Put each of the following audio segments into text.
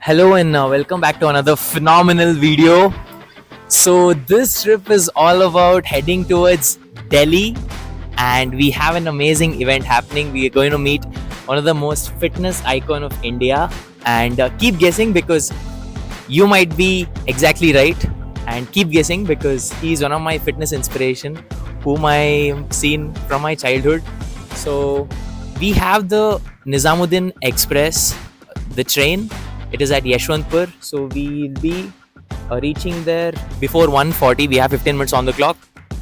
Hello and welcome back to another phenomenal video. So this trip is all about heading towards Delhi, and we have an amazing event happening. We are going to meet one of the most fitness icon of India, and keep guessing because you might be exactly right, and keep guessing because he's one of my fitness inspiration whom I seen from my childhood. So we have the Nizamuddin Express, the train. It is at Yeshwantpur, so we'll be reaching there before 1:40. We have 15 minutes on the clock.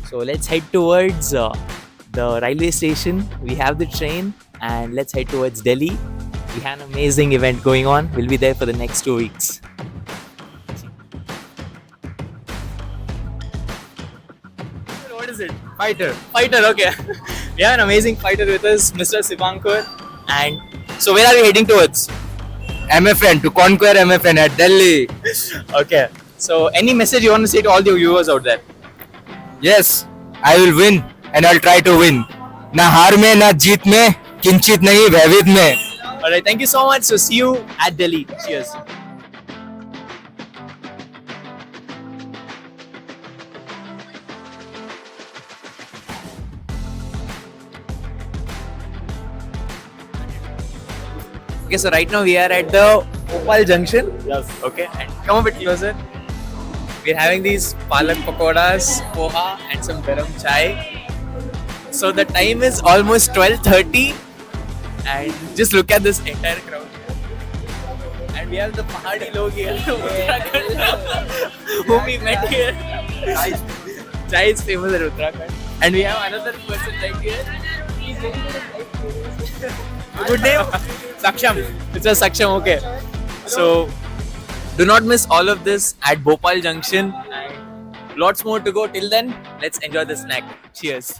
So let's head towards the railway station. We have the train, and let's head towards Delhi. We have an amazing event going on. We'll be there for the next 2 weeks. What is it? Fighter. Fighter, okay. We have an amazing fighter with us, Mr. Sivankar. And so, where are we heading towards? MFN, to conquer MFN at Delhi. Okay. So, any message you want to say to all the viewers out there? Yes, I will win and I'll try to win. ना हार में ना जीत में किंचित नहीं भयभीत में. Alright, thank you so much. So, see you at Delhi. Cheers. Okay, so right now we are at the Bhopal Junction. Yes. Okay, and come a bit closer. We're having these palak pakoras, poha, and some garam chai. So the time is almost 12:30, and just look at this entire crowd here. And we have the Pahadi log here, Uttarakhand, whom we met here. Chai is famous in Uttarakhand, and we have another person right here. Good name? Saksham. It's a Saksham, okay. So, do not miss all of this at Bhopal Junction. And lots more to go. Till then, let's enjoy the snack. Cheers.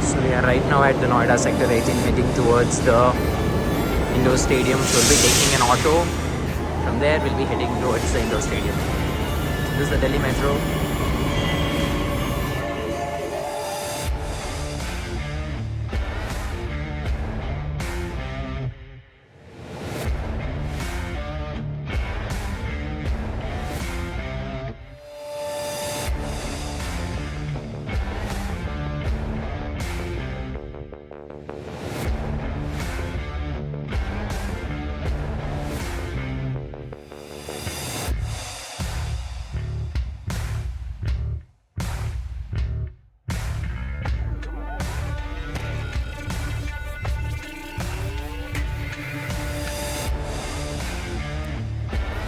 So we are right now at the Noida Sector 18 heading towards the indoor stadium. So we'll be taking an auto. From there we'll be heading towards the indoor stadium. This is the Delhi Metro.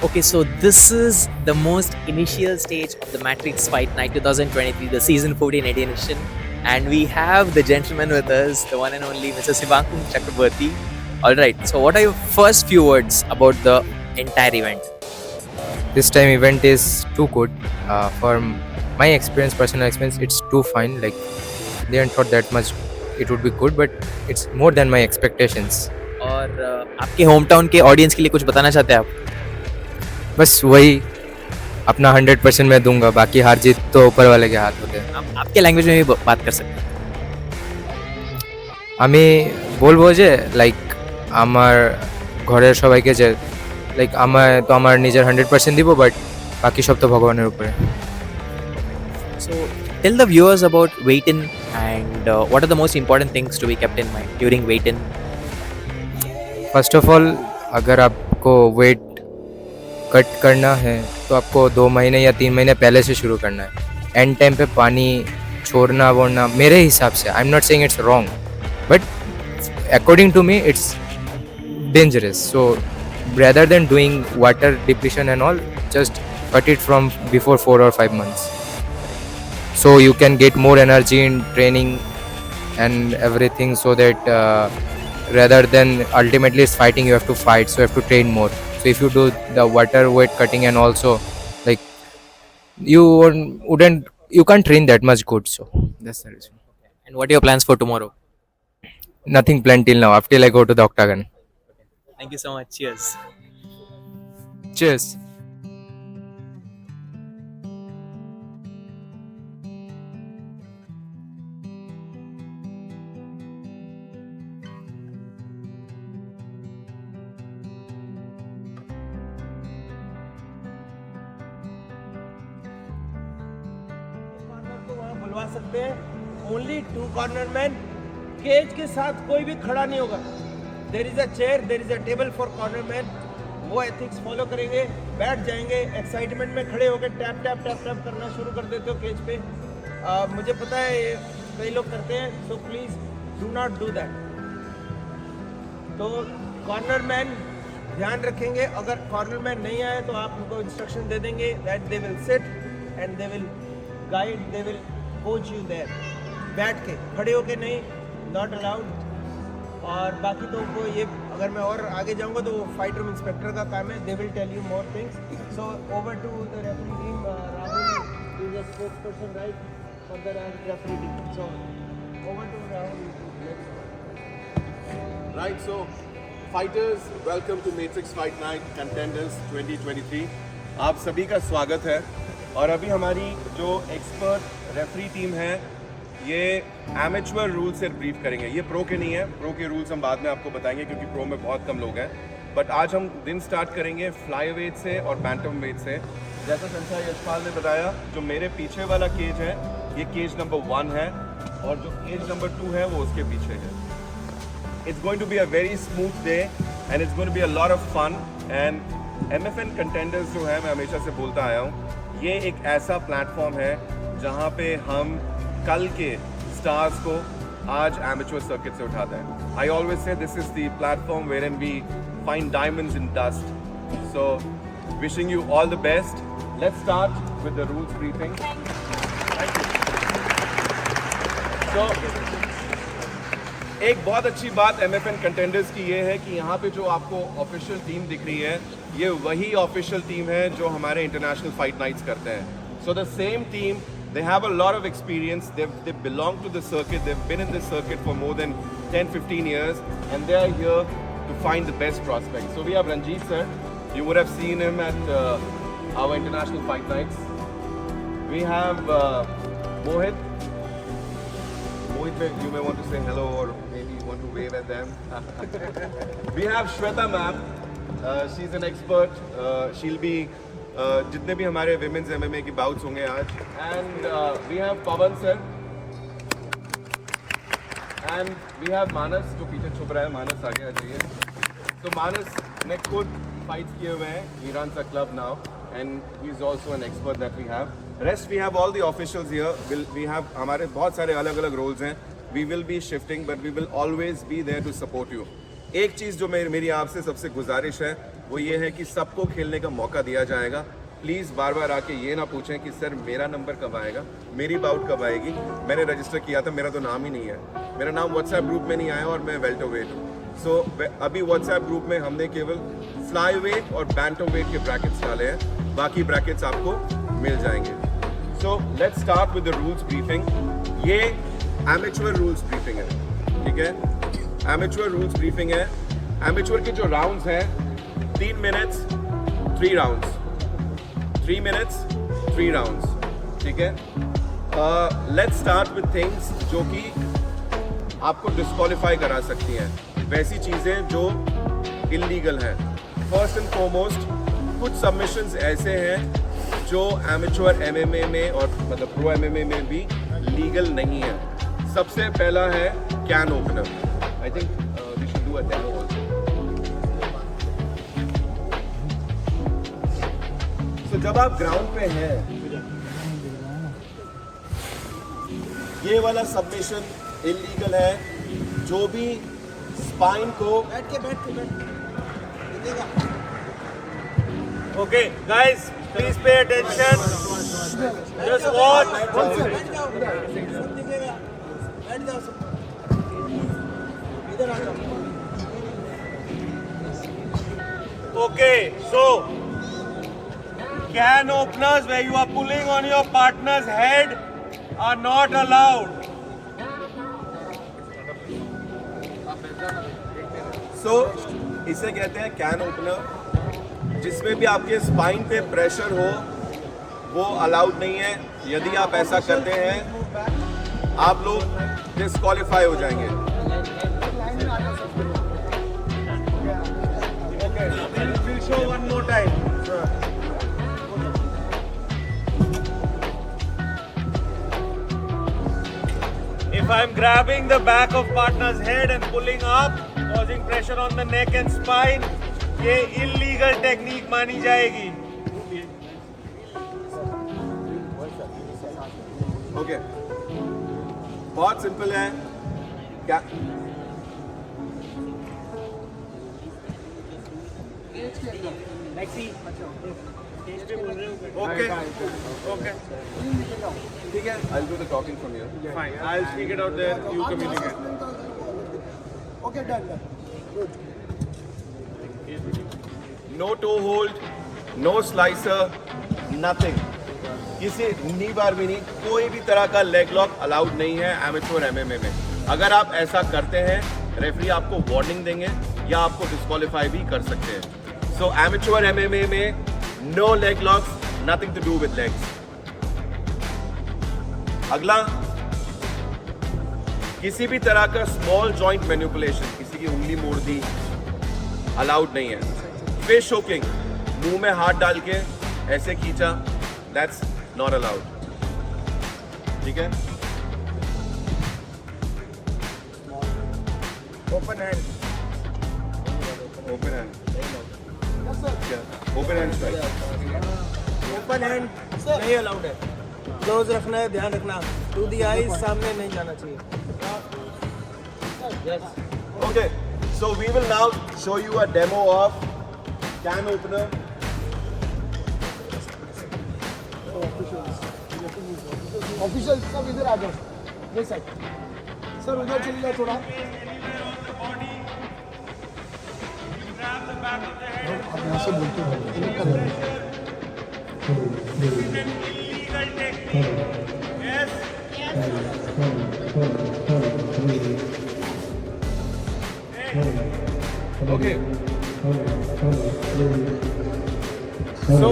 Okay, so this is the most initial stage of the Matrix Fight Night 2023, the season 14 edition. And we have the gentleman with us, the one and only Mr. Sivankar Chakraborty. Alright, so what are your first few words about the entire event? This time event is too good. For my experience, personal experience, it's too fine. Like, they didn't thought that much it would be good, but it's more than my expectations. और आपके home town के audience के लिए कुछ बताना चाहते हैं आप? बस वही अपना 100% मैं दूंगा, बाकी हार जीत तो ऊपर वाले के हाथ होते हैं. आप आपके लैंग्वेज में भी बात कर सकते हैं. আমি বলবো যে লাইক আমার ঘরের সবাইকে যে লাইক তো আমার নিজের 100% দিব, বাট বাকি সব তো ভগবানের উপরে. So tell the viewers about weight-in and what are the most important things to be kept in mind during weight-in. First of all, अगर आपको वेट कट करना है तो आपको 2 महीने या 3 महीने पहले से शुरू करना है. एंड टाइम पे पानी छोड़ना वोड़ना मेरे हिसाब से, I am not saying it's wrong, but according to me, it's dangerous. So rather than doing water depletion and all, just cut it from before 4 or 5 months, so you can get more energy in training and everything, so that rather than ultimately it's fighting, you have to fight, so you have to train more. So if you do the water weight cutting and also, like, you can't train that much good. So that's the reason. And what are your plans for tomorrow? Nothing planned till now, after I go to the octagon. Thank you so much. Cheers. Cheers. Corner को वहाँ बुलवा सकते हैं. Only 2 corner man. Cage के साथ कोई भी खड़ा नहीं होगा. There is a chair, there is a table for corner man. वो एथिक्स फॉलो करेंगे, बैठ जाएंगे. एक्साइटमेंट में खड़े होकर टैप टैप टैप टैप करना शुरू कर देते हो केज पे. मुझे पता है ये कई लोग करते हैं, so please do not do that. तो कॉर्नर मैन ध्यान रखेंगे. अगर कॉर्नर मैन नहीं आए तो आप उनको इंस्ट्रक्शन दे देंगे that they will sit and they will guide, they will coach you there. बैठ के, खड़े होके नहीं, नॉट अलाउड. और बाकी तो वो ये, अगर मैं और आगे जाऊंगा तो वो फाइट रूम इंस्पेक्टर का काम है. They will tell you more things. So over to the referee team. Rahul is a spokes person right for the referee team. So over to Rahul. Right, so fighters, welcome to Matrix Fight Night Contenders 2023. आप सभी का स्वागत है. और अभी हमारी जो expert referee team है, ये एमेच्योर रूल से ब्रीफ करेंगे. ये प्रो के नहीं है, प्रो के रूल्स हम बाद में आपको बताएंगे क्योंकि प्रो में बहुत कम लोग हैं. बट आज हम दिन स्टार्ट करेंगे फ्लाई वेट से और बैंटम वेट से. जैसा संजय यशपाल ने बताया, जो मेरे पीछे वाला केज है ये केज नंबर 1 है और जो केज नंबर 2 है वो उसके पीछे है. It's going to be a very smooth day and it's going to be a lot of fun. And MFN Contenders जो है, मैं हमेशा से बोलता आया हूँ, ये एक ऐसा प्लेटफॉर्म है जहाँ पे हम कल के स्टार्स को आज एमेच्योर सर्किट से उठाते हैं. I always say this is the platform wherein we find diamonds in dust. So wishing you all the best. Let's start with the rules briefing. Thank you. So एक बहुत अच्छी बात MFN Contenders की ये है कि यहाँ पे जो आपको ऑफिशियल टीम दिख रही है, ये वही ऑफिशियल टीम है जो हमारे इंटरनेशनल फाइट नाइट्स करते हैं. So the same team, they have a lot of experience, they belong to the circuit, they've been in this circuit for more than 10-15 years and they are here to find the best prospects. So we have Ranjit sir, you would have seen him at our international fight nights. We have Mohit, you may want to say hello or maybe you want to wave at them. We have Shweta ma'am, she's an expert, she'll be जितने भी हमारे women's MMA की bouts होंगे आज. And we have Pawan sir and we have Manas जो पीछे छुप रहा है. Manas आगे आ जाइए. So Manas ने खुद fights किए हुए हैं. He runs a club now and he's also an expert that we have. Rest we have all the officials here. We have हमारे बहुत सारे अलग अलग roles हैं. We will be shifting but we will always be there to support you. एक चीज़ जो मेरी आपसे सबसे गुजारिश है वो ये है कि सबको खेलने का मौका दिया जाएगा. प्लीज़ बार बार आके ये ना पूछें कि सर मेरा नंबर कब आएगा, मेरी बाउट कब आएगी. मैंने रजिस्टर किया था, मेरा तो नाम ही नहीं है. मेरा नाम व्हाट्सएप ग्रुप में नहीं आया और मैं वेल्टरवेट हूँ. सो अभी व्हाट्सएप ग्रुप में हमने केवल फ्लाई वेट और बैंटम वेट के ब्रैकेट्स डाले हैं. बाकी ब्रैकेट्स आपको मिल जाएंगे. So let's start with the rules briefing. ये एमेच्योर रूल्स ब्रीफिंग है, ठीक है. एमेच्योर रूल्स ब्रीफिंग है. एमेच्योर के जो राउंड्स हैं 3 मिनट्स 3 राउंड्स, 3 मिनट्स 3 राउंड्स, ठीक है. लेट्स स्टार्ट विद थिंग्स जो कि आपको डिस्क्वालीफाई करा सकती हैं, वैसी चीज़ें जो इलीगल हैं. फर्स्ट एंड फॉरमोस्ट, कुछ सबमिशंस ऐसे हैं जो एमेच्योर MMA में और मतलब प्रो MMA में भी लीगल नहीं है. सबसे पहला है can opener. I think we should do a demo also. So जब आप ग्राउंड पे हैं, ये वाला सबमिशन इलीगल है. जो भी स्पाइन को Okay, guys, please pay attention. Just watch. Okay, so can openers where you are pulling on your partner's head are not allowed. सो इसे कहते हैं कैन ओपनर, जिसमें भी आपके स्पाइन पे प्रेशर हो वो अलाउड नहीं है। यदि आप ऐसा करते हैं आप लोग डिस्क्वालीफाई हो जाएंगे। We'll show one more time. If I'm grabbing the back of partner's head and pulling up, causing pressure on the neck and spine, ये illegal technique मानी जाएगी। ओके, बहुत सिंपल है। क्या Okay. Okay. ठीक है, I'll do the talking from here. Fine. I'll speak it out there. You communicate. Okay, done. Good. No toe hold, no slicer, nothing. किसी नी बार भी नहीं, कोई भी तरह का लेग लॉक अलाउड नहीं है एमेच्योर एमएमए में। अगर आप ऐसा करते हैं रेफरी आपको वार्निंग देंगे या आपको डिस्क्वालीफाई भी कर सकते हैं। सो एमेच्योर एमएमए में no leg locks, nothing to do with legs. अगला, किसी भी तरह का स्मॉल जॉइंट मैनिपुलेशन, किसी की उंगली मोड़ दी, अलाउड नहीं है। फिश हुकिंग, मुंह में हाथ डाल के ऐसे खींचा, दैट्स नॉट अलाउड। ठीक है, Open hand. ओपन हैंड, क्या open hand strike? Open hand नहीं अलाउड है। क्लोज रखना है, ध्यान रखना। टू दी आईज, सामने नहीं जाना चाहिए। Okay, so we will now show you a demo of can opener. Official सब इधर आ जाओ, ये साइड सर, उधर चले जाओ थोड़ा। आप यहाँ से बोलते हो Okay. So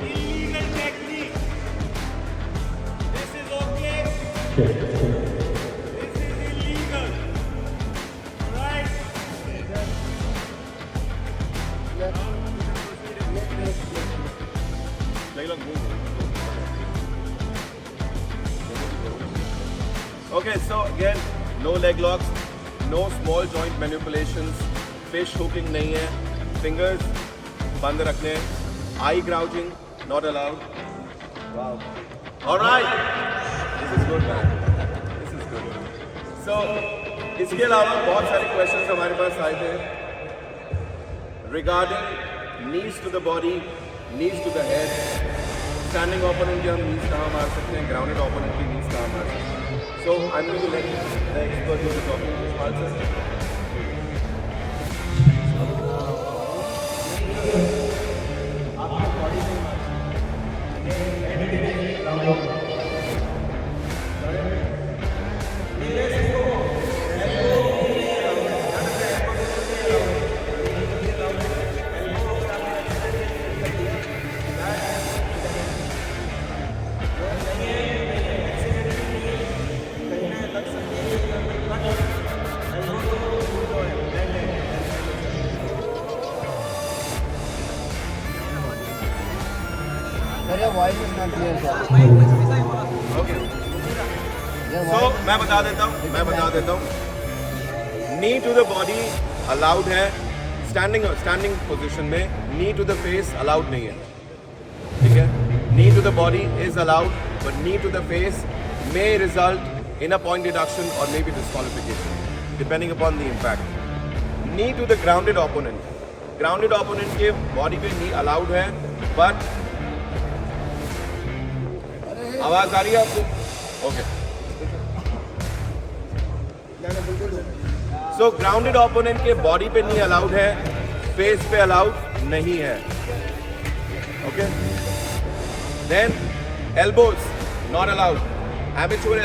illegal technique. This is okay. This is illegal. Right? Okay, so again, no leg locks, no small joint manipulations, fish hooking नहीं है, fingers बंद रखने, eye gouging not allowed. Wow. All right. This is good, man. This is good. So इसके अलावा बहुत सारे questions हमारे पास आए थे regarding knees to the body, knees to the head, standing opponent के हम knees कहाँ मार सकते हैं, grounded opponent की knees कहाँ मार सकते हैं. So I'm going to let the expert do the talking. Answer. Okay. So मैं बता देता हूँ knee to the body allowed है, standing position में knee to the face allowed नहीं है, ठीक है? Knee to the body is allowed, but knee to the face may result in a point deduction or maybe disqualification, depending upon the impact. Knee to the grounded opponent. Grounded opponent के body पे knee allowed है, but आवाज आ रही है आपको? Okay. So grounded opponent के body पे knee allowed है, face पे allowed नहीं है. Okay. Then elbows not allowed. Amateur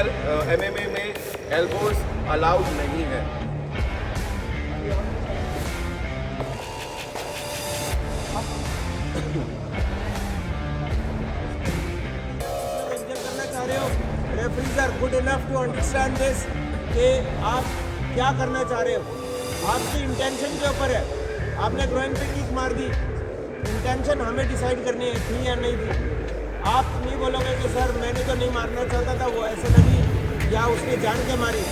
MMA में elbows allowed नहीं है. Referees are good enough to understand this कि आप क्या करना चाह रहे हो. आपकी इंटेंशन के ऊपर है. आपने ग्रोइन पे किक मार दी, इंटेंशन हमें डिसाइड करनी है थी या नहीं थी. आप नहीं बोलोगे कि सर मैंने तो नहीं मारना चाहता था, वो ऐसे लगी या उसने जान के मारी.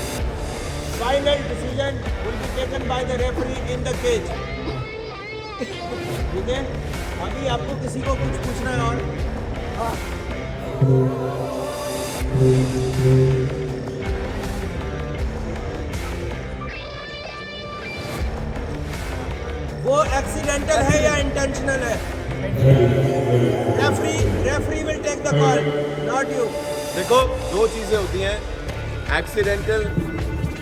Final decision will be taken by the referee in the cage. ठीक है, अभी आपको किसी को कुछ पूछना है और वो एक्सीडेंटल है या इंटेंशनल है? Referee will take the call, not you. देखो दो चीजें होती हैं, एक्सीडेंटल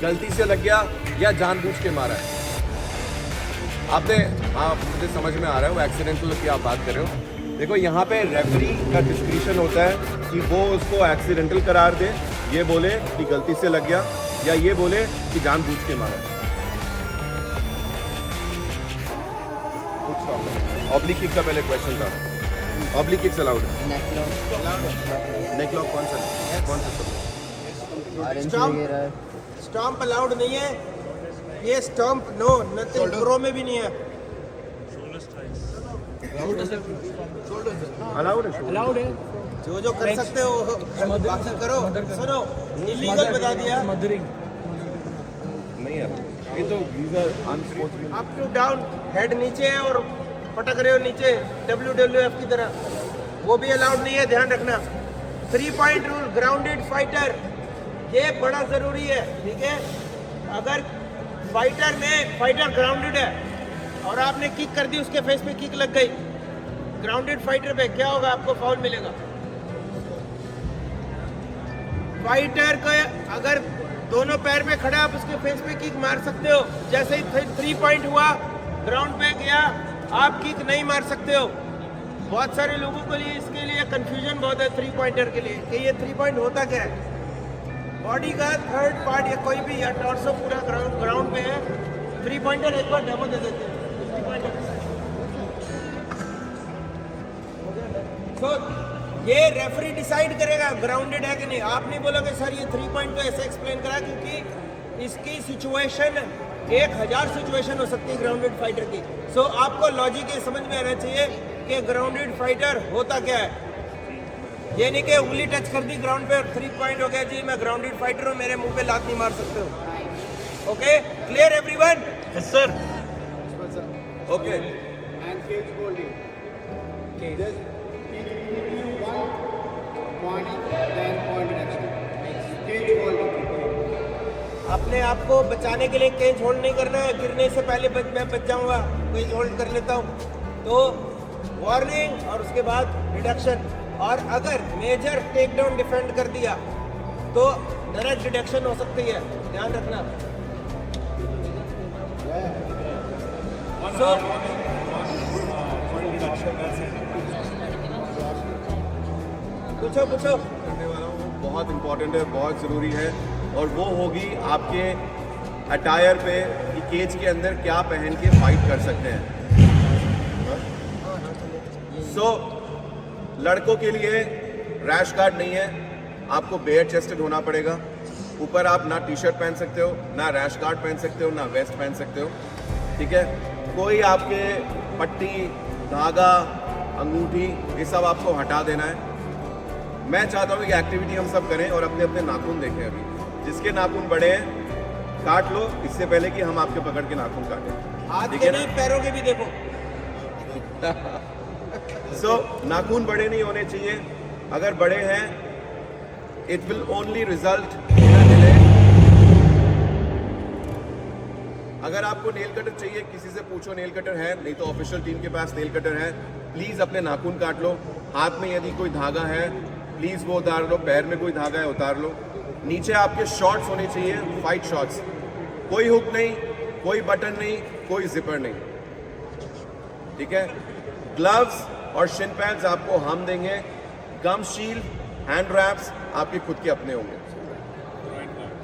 गलती से लग गया या जानबूझ के मारा है. आपने हाँ मुझे समझ में आ रहा है वो एक्सीडेंटल की आप बात कर रहे हो. देखो यहाँ पे रेफरी का डिस्क्रिशन होता है कि वो उसको एक्सीडेंटल करार दे, ये बोले कि गलती से लग गया, या ये बोले कि जानबूझ के मारा. ऑब्लिक किक का पहले क्वेश्चन था. ऑब्लिक किक्स अलाउड है? नेक लॉक कौन सा स्टॉम्प अलाउड नहीं है. ये स्टॉम्प नो नथिंग, प्रो में भी नहीं है. अलाउड है? अलाउड है. जो कर सकते हो बाकी करो. सुनो, इलीगल बता दिया. नहीं है ये तो अप टू डाउन, हेड नीचे है और पटक रहे हो नीचे WWF की तरह, वो भी अलाउड नहीं है. ध्यान रखना. 3 पॉइंट रूल, ग्राउंडेड फाइटर, ये बड़ा जरूरी है. ठीक है, अगर फाइटर ग्राउंडेड है और आपने किक कर दी, उसके फेस पे किक लग गई, ग्राउंडेड फाइटर पे क्या होगा? आपको फाउल मिलेगा. फाइटर को अगर दोनों पैर पे खड़ा आप उसके फेस पे किक मार सकते हो. जैसे ही 3 पॉइंट हुआ, ग्राउंड पे गया, आप किक नहीं मार सकते हो. बहुत सारे लोगों के लिए इसके लिए कंफ्यूजन बहुत है 3 पॉइंटर के लिए कि ये 3 पॉइंट होता क्या है. बॉडी का थर्ड पार्ट या कोई भी या टॉर्सो पूरा ग्राउंड पे है. 3 पॉइंटर एक बार डेमो दे देते हैं. 3 पॉइंटर तो ये रेफरी डिसाइड करेगा ग्राउंडेड है कि नहीं. आप नहीं बोलोगे सर ये 3 पॉइंट तो ऐसे एक्सप्लेन करा, क्योंकि इसकी सिचुएशन 1000 सिचुएशन हो सकती है ग्राउंडेड फाइटर की. सो आपको लॉजिक ये समझ में आना चाहिए कि ग्राउंडेड फाइटर होता क्या है. ये नहीं कि उंगली टच कर दी ग्राउंड पे और 3 पॉइंट हो गया, जी मैं ग्राउंडेड फाइटर हूँ, मेरे मुंह पे लात नहीं मार सकते हो. Okay, clear everyone? Yes sir. Okay. And cage holding. Just pointing, then pointing action. Cage holding. अपने आप को बचाने के लिए केज होल्ड नहीं करना है. गिरने से पहले मैं बच जाऊंगा, केज होल्ड कर लेता हूँ. तो वार्निंग और उसके बाद रिडक्शन. और अगर मेजर टेक डाउन डिफेंड कर दिया तो डायरेक्ट डिडक्शन हो सकती है. ध्यान रखना. So, पूछो. करने वाला हूँ, बहुत इंपॉर्टेंट है, बहुत ज़रूरी है, और वो होगी आपके अटायर पे कि केज के अंदर क्या पहन के फाइट कर सकते हैं. सो लड़कों के लिए रैश गार्ड नहीं है, आपको बेयर चेस्टेड होना पड़ेगा. ऊपर आप ना टी शर्ट पहन सकते हो, ना रैश गार्ड पहन सकते हो, ना वेस्ट पहन सकते हो. ठीक है, कोई आपके पट्टी, धागा, अंगूठी, ये सब आपको हटा देना है. मैं चाहता हूँ कि एक्टिविटी हम सब करें और अपने अपने नाखून देखें. अभी जिसके नाखून बड़े हैं काट लो, इससे पहले कि हम आपके पकड़ के नाखून काटें. हाथ के नहीं, पैरों के भी देखो. सो नाखून बड़े नहीं होने चाहिए. अगर बड़े हैं, it will only result in के लिए अगर आपको नेल कटर चाहिए, किसी से पूछो नेल कटर है, नहीं तो ऑफिशियल टीम के पास नेल कटर है। प्लीज अपने नाखून काट लो। हाथ में यदि कोई धागा है प्लीज वो उतार लो, पैर में कोई धागा है उतार लो। नीचे आपके शॉर्ट्स होने चाहिए, फाइट शॉर्ट्स, कोई हुक नहीं, कोई बटन नहीं, कोई जिपर नहीं, ठीक है। ग्लव्स और शिन पैड्स आपको हम देंगे। गम शील्ड, हैंड रैप्स आपके खुद के अपने होंगे,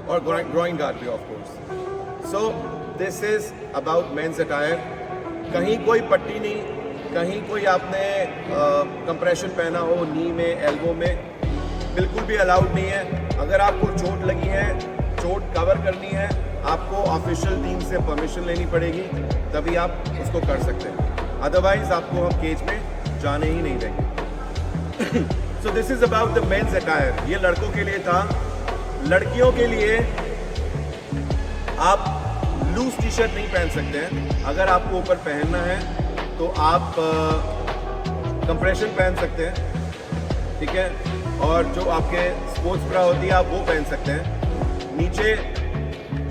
और ग्रोइंग गार्ड भी of course. So this is about men's attire. कहीं कोई पट्टी नहीं, कहीं कोई आपने कंप्रेशन पहना हो नी में, एल्बो में, बिल्कुल भी अलाउड नहीं है। अगर आपको चोट लगी है, चोट कवर करनी है, आपको ऑफिशियल टीम से परमिशन लेनी पड़ेगी, तभी आप उसको कर सकते हैं। अदरवाइज आपको हम केज में जाने ही नहीं देंगे। So this is about the men's attire. ये लड़कों के लिए था। लड़कियों के लिए आप लूज टी शर्ट नहीं पहन सकते हैं। अगर आपको ऊपर पहनना है तो आप कंप्रेशन पहन सकते हैं, ठीक है। और जो आपके स्पोर्ट्स ब्रा होती है आप वो पहन सकते हैं। नीचे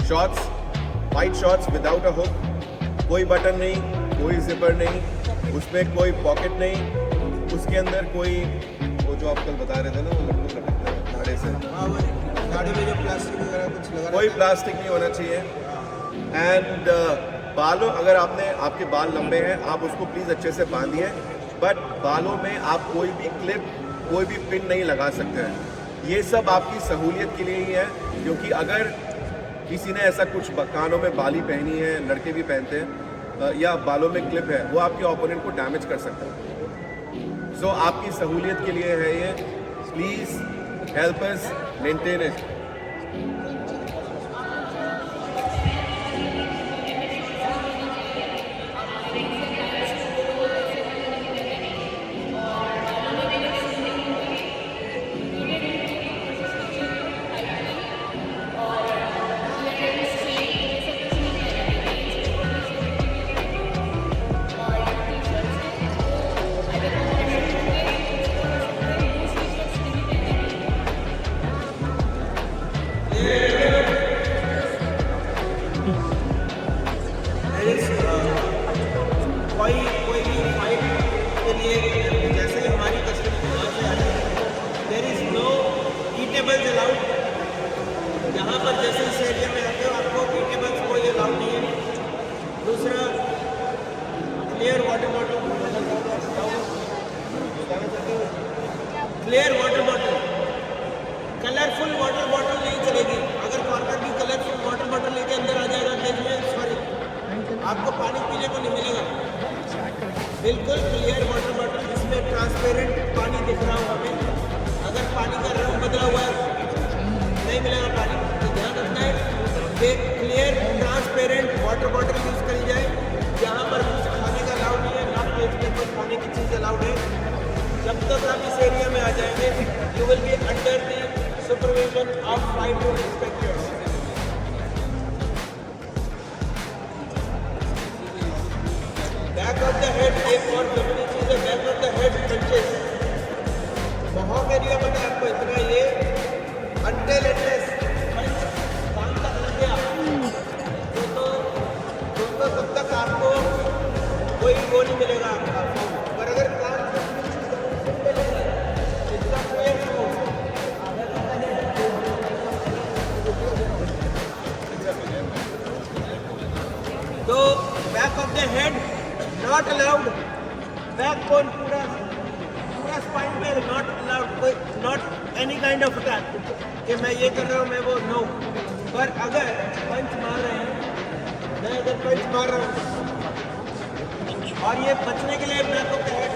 shorts, white shorts without a hook, कोई बटन नहीं, कोई जिपर नहीं, उसमें कोई पॉकेट नहीं, उसके अंदर कोई वो जो आप कल बता रहे थे ना वो लड्डू लटकता है धाड़े से, गाड़ी में जो प्लास्टिक वगैरह कुछ लगा कोई प्लास्टिक नहीं होना चाहिए। एंड बालों, अगर आपके बाल लंबे हैं आप उसको प्लीज़ अच्छे से बांधिए, बट बालों में आप कोई भी क्लिप, कोई भी पिन नहीं लगा सकते हैं। ये सब आपकी सहूलियत के लिए ही है, क्योंकि अगर किसी ने ऐसा कुछ कानों में बाली पहनी है, लड़के भी पहनते हैं, या बालों में क्लिप है, वो आपके ओपोनेंट को डैमेज कर सकता है। सो आपकी सहूलियत के लिए है ये। Please help us maintain it. कोई भी फाइट के लिए जैसे हमारी कस्टडी से आती है, there is no eatables allowed. यहाँ पर जैसे इस एरिया में आते हो आपको ईटेबल्स कोई अलाउड नहीं है। दूसरा, clear water bottle, clear water bottle, colourful water bottle नहीं चलेगी। अगर कॉर्नर भी कलरफुल वाटर बॉटल लेके अंदर आ जाएगा केज में, सॉरी, आपको पानी पीने को नहीं मिलेगा। बिल्कुल क्लियर वाटर बॉटल जिसमें ट्रांसपेरेंट पानी दिख रहा हो हमें। अगर पानी का रंग बदला हुआ है नहीं मिलेगा पानी, तो ध्यान रखना है कि clear transparent water bottle use करी जाए। यहाँ पर कुछ खाने का अलाउड नहीं है, ना पेज में कोई खाने की चीज़ अलाउड है। जब तक आप इस एरिया में आ जाएंगे, you will be under the supervision of fight inspectors. Back of the head, एक और जरूरी चीज़ है, back of the head punches. बहुत एरिया पता है आपको इतना, ये अंटिल एटलेस पंच कान तक लग गया तो तब तक आपको कोई वो नहीं मिलेगा आपका। पर अगर कान इसका कोई तो back of the head not allowed, back bone पूरा स्पाइन पे not allowed, not any kind of attack कि मैं ये कर रहा हूँ मैं वो, नो। पर अगर पंच मार रहे हैं, मैं अगर पंच मार रहा हूँ और ये बचने के लिए बैक ऑफ द हेड,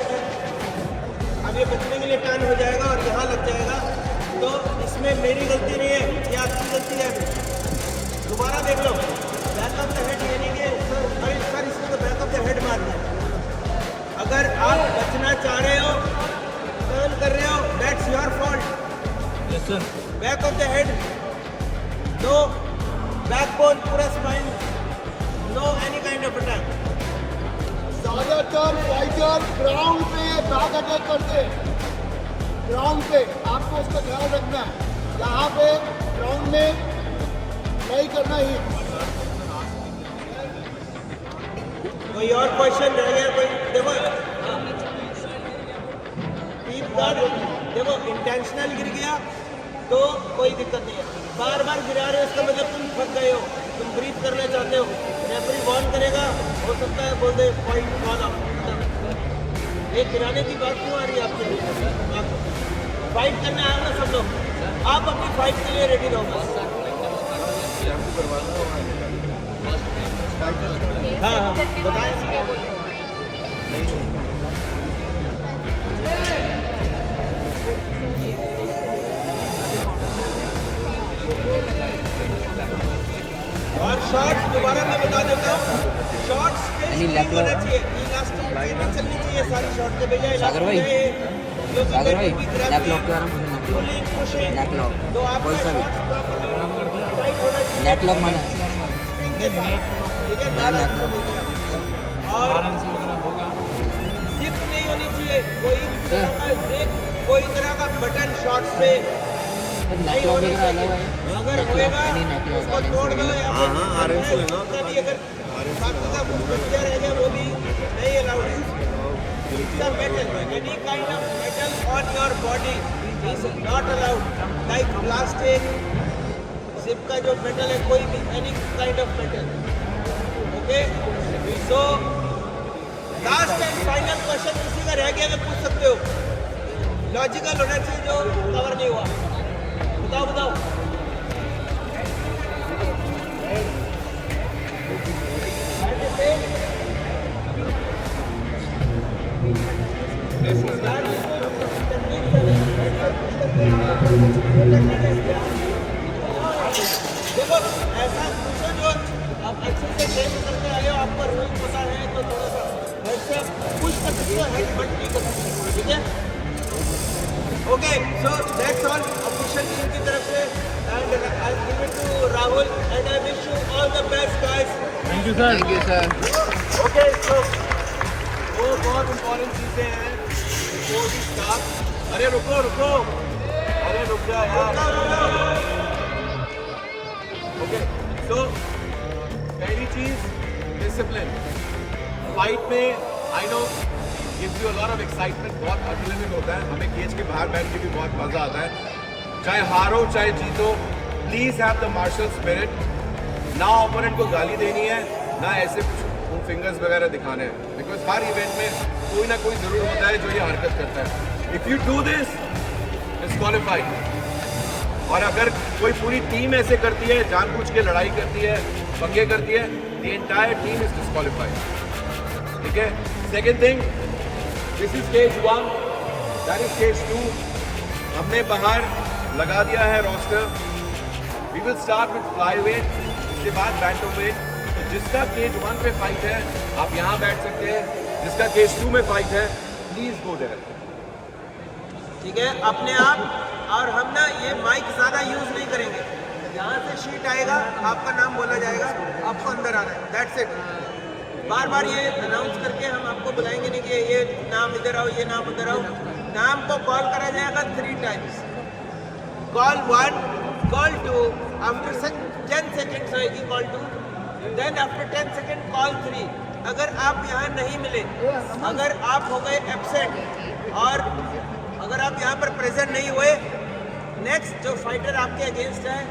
अब ये बचने के लिए टर्न हो जाएगा और यहाँ लग जाएगा, तो इसमें मेरी गलती नहीं है, ये आपकी गलती है। दोबारा देख लो, बैक ऑफ द हेड, ये नहीं कि सर इसको बैक ऑफ द हेड मार दिया। अगर आप बचना चाह रहे हो, टर्न कर रहे हो, that's your fault. Yes sir. Back of the head, no backbone, पूरा spine, no any kind of attack. ज़्यादातर फाइटर ग्राउंड पे बैक अटैक करते हैं, ग्राउंड पे आपको उसका ध्यान रखना है। यहाँ पे ग्राउंड में नहीं करना ही। कोई और क्वेश्चन रह गया कोई? देखो कीप गार्ड, देखो इंटेंशनल गिर गया तो कोई दिक्कत नहीं है, बार बार गिरा रहे हो इसका मतलब तुम थक गए हो, तुम ब्रीथ करना चाहते हो, रेफरी वार्न करेगा, हो सकता है बोल दे पॉइंट गॉन ऑफ। ये गिराने की बात क्यों आ रही है आपके लिए? फाइट करने आए ना सब लोग, आप अपनी फाइट के लिए रेडी रहो बस। हाँ हाँ बताएं। और शॉट्स दोबारा मैं बता देता हूँ, शॉट्स के होना चाहिए, इलास्टिक नहीं चलनी चाहिए सारी शॉट के बजाय। सागर भाई नेक लॉक तो आप नेक लॉक माना ठीक है, और जिप नहीं होनी चाहिए, कोई तरह का बटन शॉट्स पे नहीं होना चाहिए। अगर होएगा उसको तोड़ दो या कभी अगर बाकी का बच्चा रह गया वो भी नहीं अलाउड है। It's a metal, any kind of metal on your body is not allowed, like plastic, zip का जो metal है कोई भी any kind of metal, okay? So last and final question किसी का रह गया तो पूछ सकते हो, लॉजिकल होना चाहिए जो कवर नहीं हुआ, बताओ। देखो ऐसा पूछो जो आप अच्छे से ट्रेन करके आए हो, आपको रूल पता है तो थोड़ा सा हेड से पुश कर सकते हो, हेड बट नहीं कर सकते, ठीक है? Okay, so that's all official team की तरफ से, and I give it to Rahul and I wish you all the best guys. Thank you sir. Okay, so वो बहुत इंपॉर्टेंट चीजें हैं वो भी स्टाफ। अरे रुको, अरे रुक जा यार। ओके, तो पहली चीज डिसिप्लिन। फाइट में I know gives you a lot of excitement, बहुत एड्रेनलिन होता है, हमें केज के बाहर बैठ के भी बहुत मजा आता है, चाहे हारो चाहे जीतो, please have the martial spirit. ना ओपोनेंट को गाली देनी है, ना ऐसे कुछ फिंगर्स वगैरह दिखाने हैं, बिकॉज हर इवेंट में कोई ना कोई जरूर होता है जो ये हरकत करता है। If you do this disqualified, और अगर कोई पूरी टीम ऐसे करती है, जानबूझ के लड़ाई करती है, पंगे करती है, the entire team is disqualified, ठीक है? Second thing, this is stage 1, that is stage 2। हमने बाहर लगा दिया है roster, we will start with flyweight, उसके बाद बैंटमवेट। तो जिसका केज 1 पे फाइट है आप यहाँ बैठ सकते हैं, जिसका केज 2 में फाइट है प्लीज गो देयर, ठीक है? अपने आप। और हम ना ये माइक ज़्यादा यूज़ नहीं करेंगे, यहाँ से शीट आएगा, आपका नाम बोला जाएगा, आपको अंदर आना है, दैट्स इट। बार बार ये अनाउंस करके हम आपको बुलाएंगे नहीं कि ये नाम इधर आओ, ये नाम उधर आओ। नाम को कॉल करा जाएगा 3 times, call 1, call 2, after 10 seconds आएगी call 2, then after 10 second call 3। अगर आप यहाँ नहीं मिले, अगर आप हो गए एब्सेंट और अगर आप यहाँ पर प्रेजेंट नहीं हुए, नेक्स्ट जो फाइटर आपके अगेंस्ट है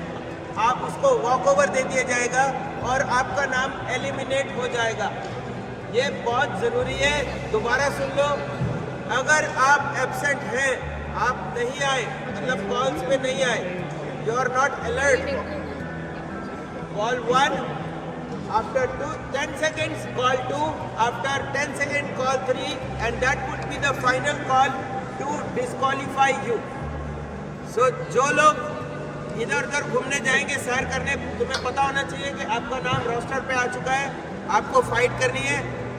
आप उसको वॉक ओवर दे दिया जाएगा और आपका नाम एलिमिनेट हो जाएगा। ये बहुत ज़रूरी है, दोबारा सुन लो। अगर आप एब्सेंट हैं, आप नहीं आए, मतलब कॉल्स पे नहीं आए, you are not alert, call 1, after 10 seconds call 2, after 10 seconds call 3, and that would be the final call to disqualify you. So जो लोग इधर उधर घूमने जाएंगे, सैर करने, तुम्हें पता होना चाहिए कि आपका नाम रोस्टर पे आ चुका है, आपको फाइट करनी है।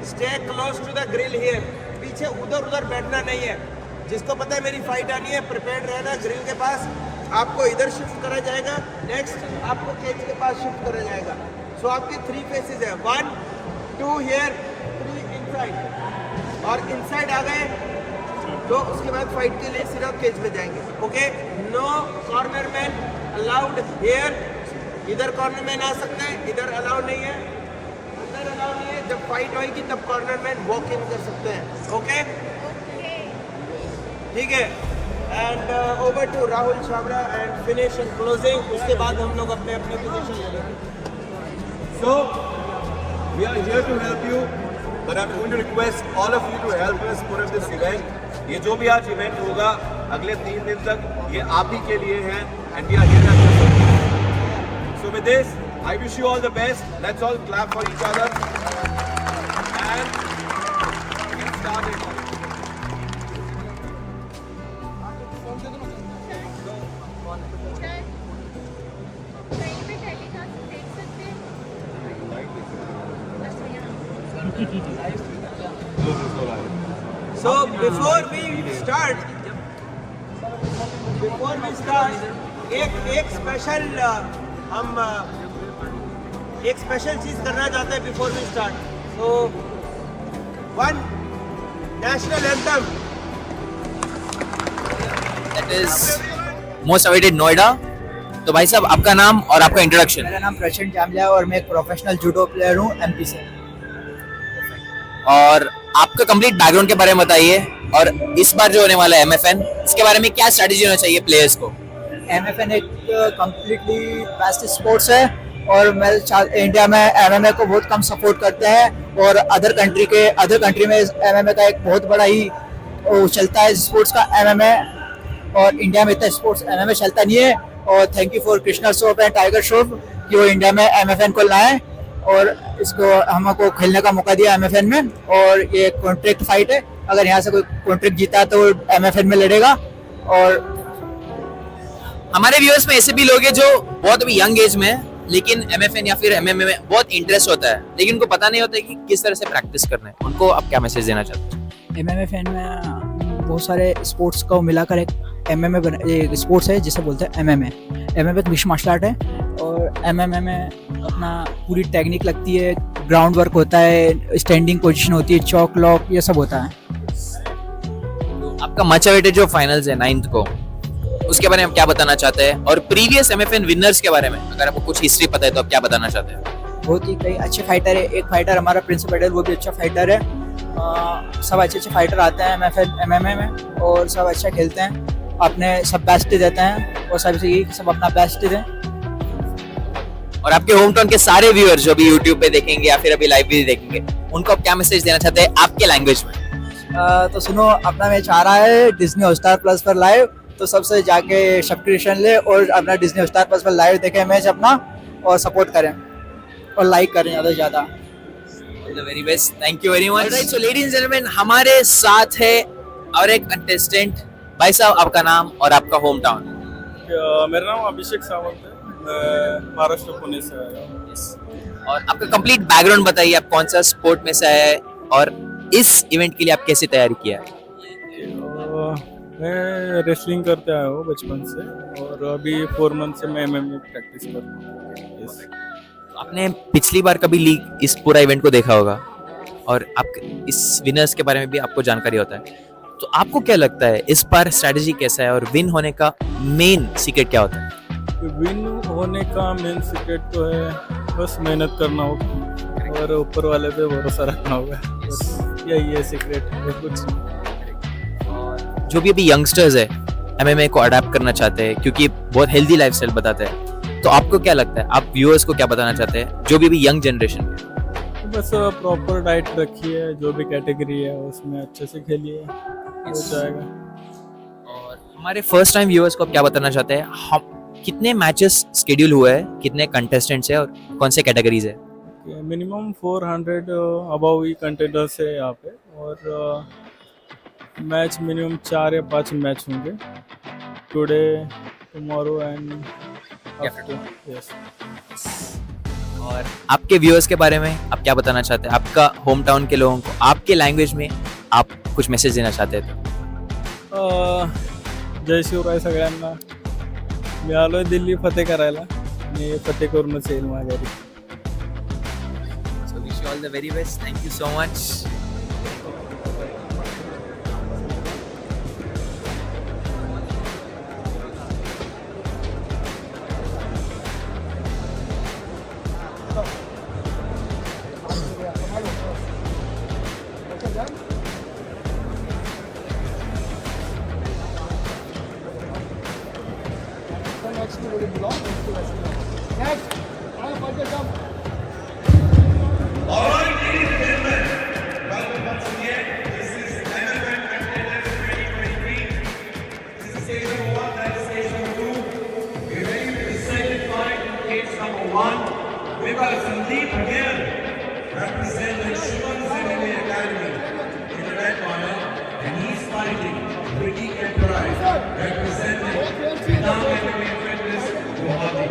Stay close to the grill here, पीछे उधर उधर बैठना नहीं है। जिसको पता है मेरी फाइट आनी है, प्रिपेयर्ड रहना ग्रिल के पास। आपको इधर शिफ्ट करा जाएगा, नेक्स्ट आपको केज के पास शिफ्ट करा जाएगा। सो आपकी 3 फेसेस है, 1, 2 हियर, 3 इनसाइड, और इनसाइड आ गए तो उसके बाद फाइट के लिए सिर्फ केज में जाएंगे। Okay, no corner man allowed here, इधर कॉर्नर मैन आ सकते हैं, इधर अलाउ नहीं है, अंदर अलाउ नहीं है। जब फाइट होगी तब कॉर्नर मैन वॉक इन कर सकते हैं। ओके, ठीक है। And over to Rahul Chhabra and finish and closing. उसके बाद हम लोग अपने अपने पोजीशन लेंगे। So, we are here to help you, but I'm going to request all of you to help us put up this event. ये जो भी आज इवेंट होगा अगले 3 दिन तक, ये आप ही के लिए है, and we are here as well. So with this, I wish you all the best. Let's all clap for each other and get started. So before we start, एक स्पेशल हम एक स्पेशल चीज करना चाहते हैं before we start. So one national anthem, that is most awaited Noida. तो भाई साहब, आपका नाम और आपका इंट्रोडक्शन। मेरा नाम प्रशांत जामलिया और मैं एक प्रोफेशनल जूडो प्लेयर हूँ एमपी से। और आपका कंप्लीट बैकग्राउंड के बारे में बताइए, और इस बार जो होने वाला है एमएफएन, इसके बारे में क्या स्ट्रेटजी होना चाहिए प्लेयर्स को। एमएफएन एक कम्प्लीटली बेस्ट स्पोर्ट्स है और मैं इंडिया में एमएमए को बहुत कम सपोर्ट करते हैं, और अदर कंट्री में एमएमए का एक बहुत बड़ा ही वो चलता है स्पोर्ट्स का एमएमए, और इंडिया में इतना स्पोर्ट्स एमएमए चलता नहीं है। और thank you for Krishna Shroff and tiger Shroff कि वो इंडिया में एमएफएन को लाए और इसको हमको खेलने का मौका दिया एमएफएन में। और ये कॉन्ट्रैक्ट फाइट है, अगर यहाँ से कोई कॉन्ट्रैक्ट जीता तो एमएफएन में लड़ेगा। और हमारे व्यूअर्स में ऐसे भी लोग हैं जो बहुत अभी यंग एज में है, लेकिन एमएफएन या फिर एमएमए में बहुत इंटरेस्ट होता है, लेकिन उनको पता नहीं होता है कि किस तरह से प्रैक्टिस करना है। उनको आप क्या मैसेज देना चाहते हैं? एमएमए में बहुत सारे स्पोर्ट्स को मिलाकर एक एमएमए स्पोर्ट्स है जिसे बोलते हैं एमएमए। एमएमए एक मिक्स मार्शल आर्ट है, और एमएमए में अपना पूरी टेक्निक लगती है, ग्राउंड वर्क होता है, स्टैंडिंग पोजीशन होती है, चॉक लॉक, ये सब होता है। तो आपका मच अवेटेड जो फाइनल्स है 9th को, उसके बारे में आप क्या बताना चाहते हैं? और प्रीवियस एमएफएन विनर्स के बारे में अगर आपको कुछ हिस्ट्री पता है तो आप क्या बताना चाहते हैं? बहुत ही कई अच्छे फाइटर है। एक फाइटर हमारा प्रिंसिपल, वो भी अच्छा फाइटर है। सब अच्छे अच्छे फाइटर आते हैं एमएमए में, और सब अच्छा खेलते हैं, अपने सब बेस्ट देते हैं, और सब अपना बेस्ट दें। और आपके होम टाउन के सारे व्यूअर्स जो भी यूट्यूब पे देखेंगे या फिर अभी लाइव भी देखेंगे, उनको आप क्या मैसेज देना चाहते हैं आपके लैंग्वेज में? तो सुनो, अपना मैच आ रहा है डिज्नी हॉटस्टार प्लस पर लाइव, तो सबसे जाके सब्सक्रिप्शन ले और अपना डिज्नी हॉटस्टार प्लस पर लाइव देखें मैच अपना, और सपोर्ट करें और लाइक करें ज़्यादा से ज़्यादा। All the very best. Thank you very much. Alright, so ladies and gentlemen, हमारे साथ है और एक कंटेस्टेंट। भाई साहब, आपका नाम और आपका होम टाउन? मेरा नाम अभिषेक सावंत है, मैं महाराष्ट्र पुणे से आया हूँ। और आपका कंप्लीट बैकग्राउंड बताइए, आप कौन सा स्पोर्ट में से है और इस इवेंट के लिए आप कैसे तैयारी किया है? मैं रेसलिंग करते आया हूँ बचपन से, और अभी 4 मंथ से मैं एमएमए प्रैक्टिस कर रहा हूँ। Yes. आपने पिछली बार कभी लीग इस पूरा इवेंट को देखा होगा, और आप इस विनर्स के बारे में भी आपको जानकारी होता है, तो आपको क्या लगता है इस बार स्ट्रेटजी कैसा है और विन होने का मेन सीक्रेट क्या होता है? विन होने का मेन सीक्रेट तो है बस मेहनत करना होगा और ऊपर वाले पे भरोसा रखना होगा, बस यही है सीक्रेट, कुछ नहीं। जो भी अभी यंगस्टर्स है एमएमए को अडैप्ट करना चाहते हैं, क्योंकि बहुत हेल्दी लाइफस्टाइल बताते हैं, तो आपको क्या लगता है, आप व्यूअर्स को क्या बताना चाहते हैं जो भी अभी यंग जनरेशन है? बस प्रॉपर डाइट रखिए, जो भी कैटेगरी है उसमें अच्छे से खेलिए, हो जाएगा। और हमारे फर्स्ट टाइम व्यूअर्स को आप क्या बताना चाहते हैं? हम कितने मैचेस शेड्यूल हुए हैं, कितने कंटेस्टेंट्स हैं और कौन से कैटेगरीज है? मिनिमम 400 अबव ही कंटेंडर्स है यहाँ पे, और मैच मिनिमम 4 या 5 मैच होंगे, today, tomorrow and after. Yes. और आपके व्यूअर्स के बारे में आप क्या बताना चाहते हैं? आपका होम टाउन के लोगों को आपके लैंग्वेज में आप कुछ मैसेज देना चाहते हैं तो? जय शिवराय सगळ्यांना, मी आलोय दिल्ली फतेह करायला आणि फतेह करूनच येईल माघारी. So wish you all the very best. Thank you so much. Okay, done? Then next to ready block, next to rest block. Next, I'll punch the jump. Alright, ladies and gentlemen, welcome once again. This is MMA Contenders 2023. This is stage number 1, that is stage number 2. We're ready for the second fight in cage number 1. We've got Sandeep again, representing Shivan's MMA Academy in the red corner, and he's fighting critic and pride, representing Vietnam MMA Fitness, Guwahati.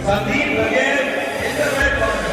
Sandeep again in the red corner.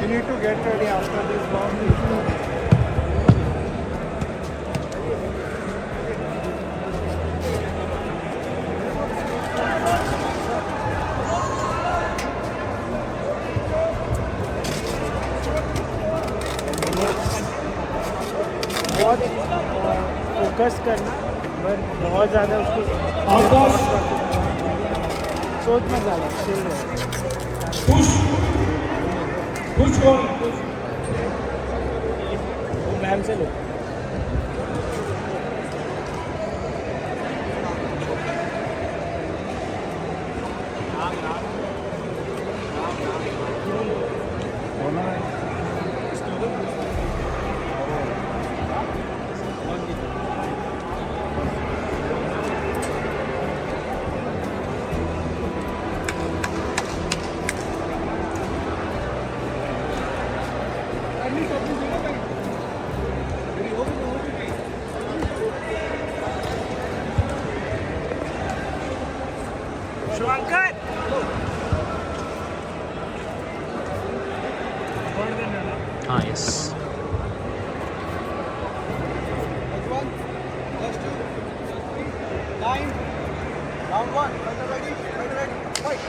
You need to get ready after this round. बहुत focus करना पर बहुत ज़्यादा उसको सोच मत ज़्यादा chill रहे मैम से लो Ah, yes. Round one, ready, fight.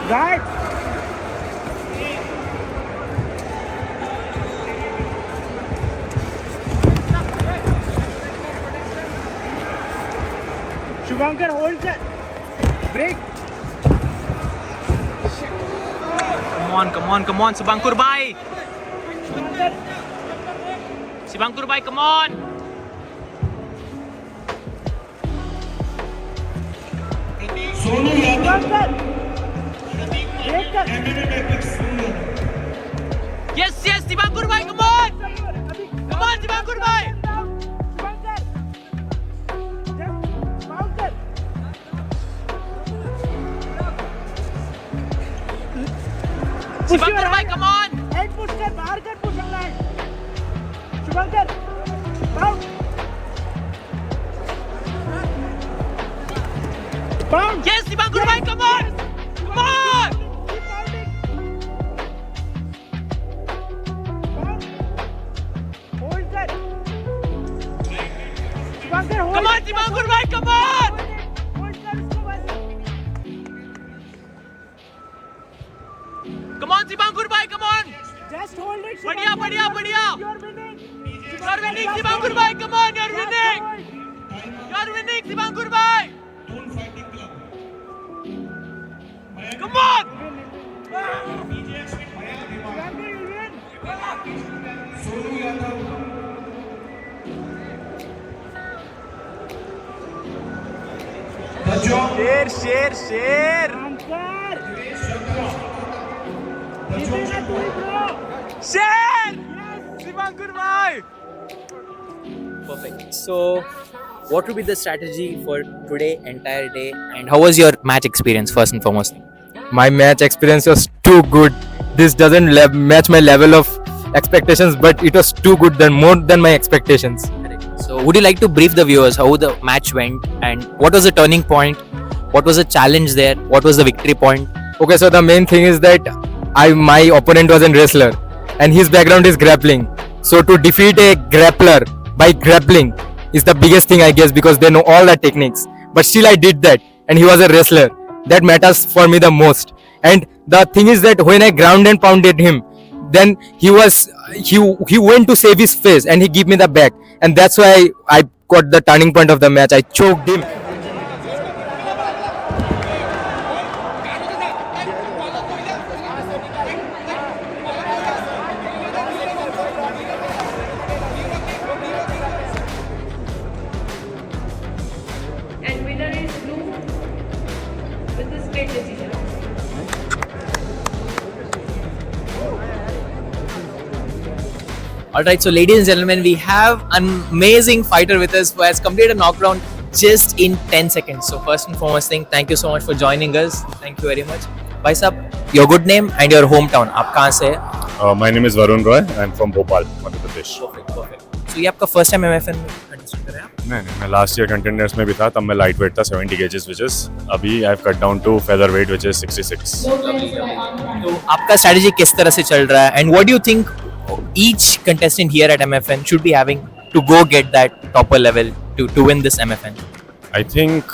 Right. Shubhankar, hold that. Break. Come on, Subhankur bhai. Subhankur bhai, come on. Sonu Yadav. Yes, Subhankur bhai, come on. Come on, Subhankur bhai. Subhankur bhai, come on. Head push कर बाहर कर push अगला है शुभंकर bout Yes, Subhankur bhai, come on. Come on. keep pounding bout hold कर शुभंकर hold Come on, Subhankur bhai, come on. hold कर उसको बस Come on, Subhankur bhai, come on. just hold it बढ़िया. you're winning You're winning, Subhankur bhai, come on, you're winning. You're winning, Subhankur bhai. Come on. Sonu Yadav. शेर. Share! Subhankur bhai! Perfect. So, what would be the strategy for today, entire day? And how was your match experience, first and foremost? My match experience was too good. This doesn't match my level of expectations, but it was too good, more than my expectations. So, would you like to brief the viewers how the match went and what was the turning point? What was the challenge there? What was the victory point? Okay, so the main thing is that my opponent was a wrestler and his background is grappling. So to defeat a grappler by grappling is the biggest thing, I guess, because they know all the techniques. But still I did that and he was a wrestler. That matters for me the most. And the thing is that when I ground and pounded him, then he went to save his face and he gave me the back. And that's why I got the turning point of the match. I choked him. And winner is blue with the split decision. Alright, so ladies and gentlemen, we have an amazing fighter with us who has completed a knockdown just in 10 seconds. So first and foremost thing, thank you so much for joining us. Thank you very much. Bhai sahab, your good name and your hometown. आप कहाँ से हैं? My name is Varun Roy. I'm from Bhopal, Madhya Pradesh. Perfect. So ये आपका first time MFN में? Instructor हैं आप? नहीं, मैं लास्ट ईयर कंटेंडर्स में भी था, तब मैं लाइट वेट था 70 केजेस, विच इज अभी I have cut down to featherweight which is 66. तो आपका स्ट्रेटजी किस तरह से चल रहा है and what do you think each contestant here at MFN should be having to go get that topper level to win this MFN? I think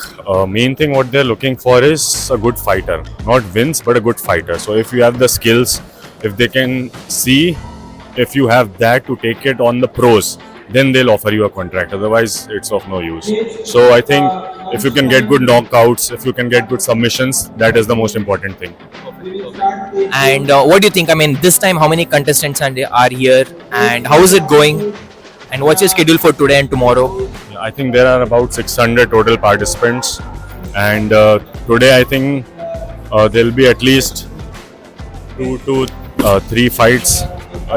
main thing what they're looking for is a good fighter, not wins but a good fighter. So if you have the skills, if they can see if you have that to take it on the pros, then they'll offer you a contract. Otherwise, it's of no use. So I think if you can get good knockouts, if you can get good submissions, that is the most important thing. And what do you think? I mean, this time, how many contestants are here, and how is it going? And what's your schedule for today and tomorrow? I think there are about 600 total participants, and today I think there'll be at least 2 to 3 fights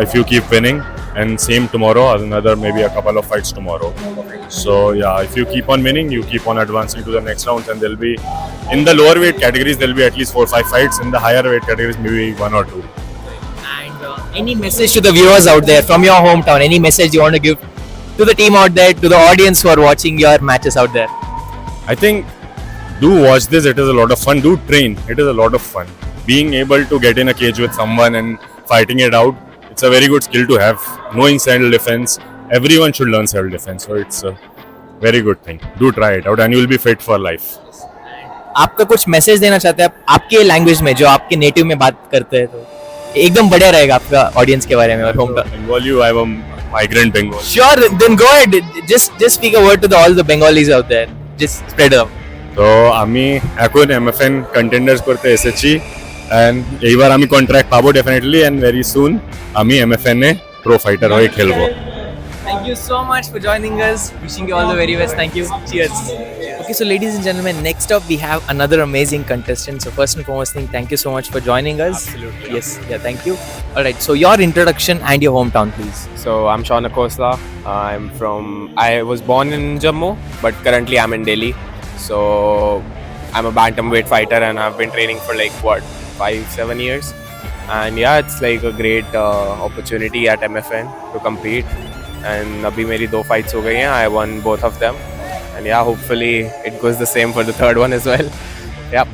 if you keep winning, and same tomorrow, another maybe a couple of fights tomorrow. So yeah, if you keep on winning, you keep on advancing to the next rounds, and there'll be in the lower weight categories there'll be at least 4 or 5 fights. In the higher weight categories, maybe 1 or 2. And any message to the viewers out there from your hometown? Any message you want to give to the team out there, to the audience who are watching your matches out there? I think do watch this. It is a lot of fun. Do train. It is a lot of fun. Being able to get in a cage with someone and fighting it out, it's a very good skill to have. Knowing self defense, everyone should learn self defense. So it's a very good thing. Do try it out, and you will be fit for life. आपका कुछ message देना चाहते हैं आप आपके language में, जो आपके नेटिव में बात करते हैं, तो एकदम बढ़िया रहेगा आपका ऑडियंस के बारे में और home town. Bengali, I am a migrant Bengali. Sure, then go ahead. Just speak a word to all the Bengalis out there. Just spread it out. তো আমি এখন MFN contenders করতে এসেছি, and এইবার আমি কন্ট্রাক্ট পাবো ডেফিনেটলি, and very soon আমি MFN এ pro fighter হয়ে খেলবো. Thank you so much for joining us. Wishing you all the very best. Thank you. Cheers. Okay, so ladies and gentlemen, next up we have another amazing contestant. So first and foremost thing, thank you so much for joining us. Absolutely. Yes. Yeah. Thank you. All right. So your introduction and your hometown, please. So I'm Shauna Khosla. I was born in Jammu, but currently I'm in Delhi. So I'm a bantamweight fighter, and I've been training for like 5-7 years. And yeah, it's like a great opportunity at MFN to compete. And abhi meri 2 fights ho gayi hain. I won both of them. And yeah, hopefully it goes the same for the third one as well. Yep.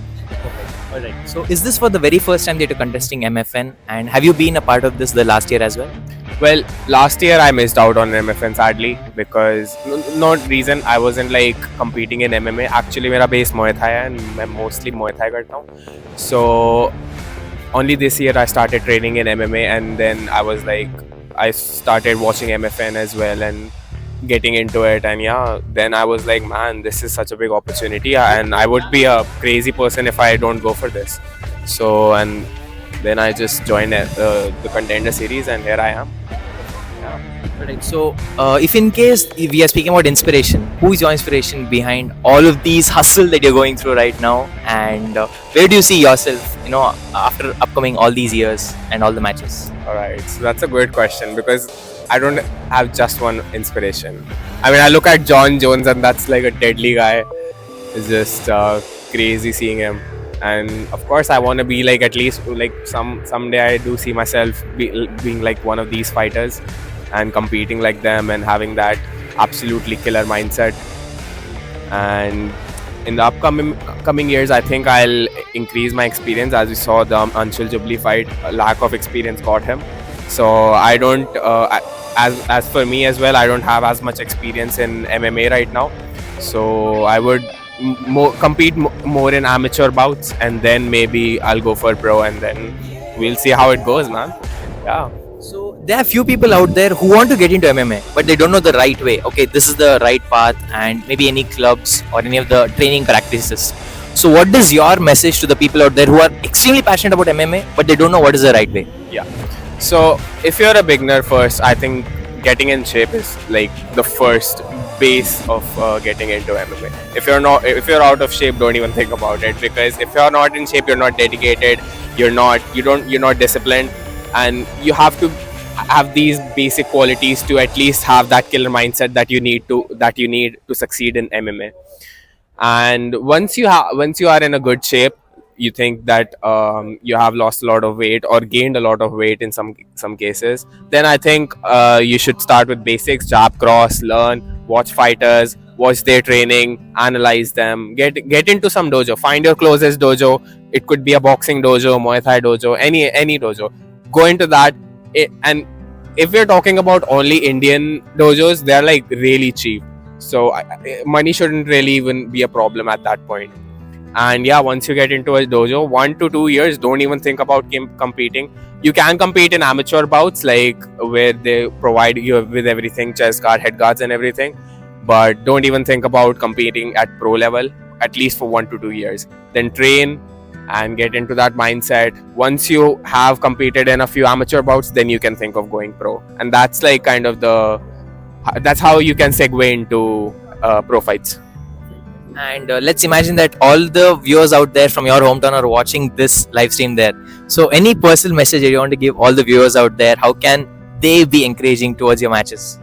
Alright. So is this for the very first time that you're contesting MFN? And have you been a part of this the last year as well? Well, last year I missed out on MFN sadly because not reason I wasn't like competing in MMA. Actually, मेरा base Muay Thai है and मैं mostly Muay Thai करता हूँ. So only this year I started training in MMA, and then I was like, I started watching MFN as well and getting into it, and yeah, then I was like, man, this is such a big opportunity, and I would be a crazy person if I don't go for this. So and then I just joined the contender series, and here I am. Alright. So if in case we are speaking about inspiration, who is your inspiration behind all of these hustle that you're going through right now, and where do you see yourself, after upcoming all these years and all the matches? Alright, so that's a great question because I don't have just one inspiration. I mean, I look at John Jones, and that's like a deadly guy. It's just crazy seeing him. And of course, I want to be like, at least like someday I do see myself being like one of these fighters and competing like them and having that absolutely killer mindset. And in the upcoming years, I think I'll increase my experience. As we saw the Anshul Jubli fight, a lack of experience got him. So I don't, as for me as well, I don't have as much experience in MMA right now. So I would compete more in amateur bouts, and then maybe I'll go for pro, and then we'll see how it goes, man. Yeah. So there are few people out there who want to get into MMA, but they don't know the right way. Okay, this is the right path, and maybe any clubs or any of the training practices. So what is your message to the people out there who are extremely passionate about MMA, but they don't know what is the right way? Yeah. So if you're a beginner first, I think getting in shape is like the first base of getting into MMA. If you're out of shape, don't even think about it, because if you're not in shape, you're not dedicated, you're not disciplined, and you have to have these basic qualities to at least have that killer mindset that you need to succeed in MMA. And once you are in a good shape, you think that you have lost a lot of weight or gained a lot of weight in some cases, then I think you should start with basics, jab, cross, learn, watch fighters, watch their training, analyze them, get into some dojo, find your closest dojo. It could be a boxing dojo, Muay Thai dojo, any dojo. Go into that. And if we're talking about only Indian dojos, they're like really cheap, so money shouldn't really even be a problem at that point. And yeah, once you get into a dojo, 1 to 2 years, don't even think about competing. You can compete in amateur bouts, like where they provide you with everything, chest guard, head guards and everything, but don't even think about competing at pro level, at least for 1 to 2 years. Then train and get into that mindset. Once you have competed in a few amateur bouts, then you can think of going pro. And that's like kind of that's how you can segue into pro fights. And let's imagine that all the viewers out there from your hometown are watching this live stream there. So any personal message that you want to give all the viewers out there, how can they be encouraging towards your matches?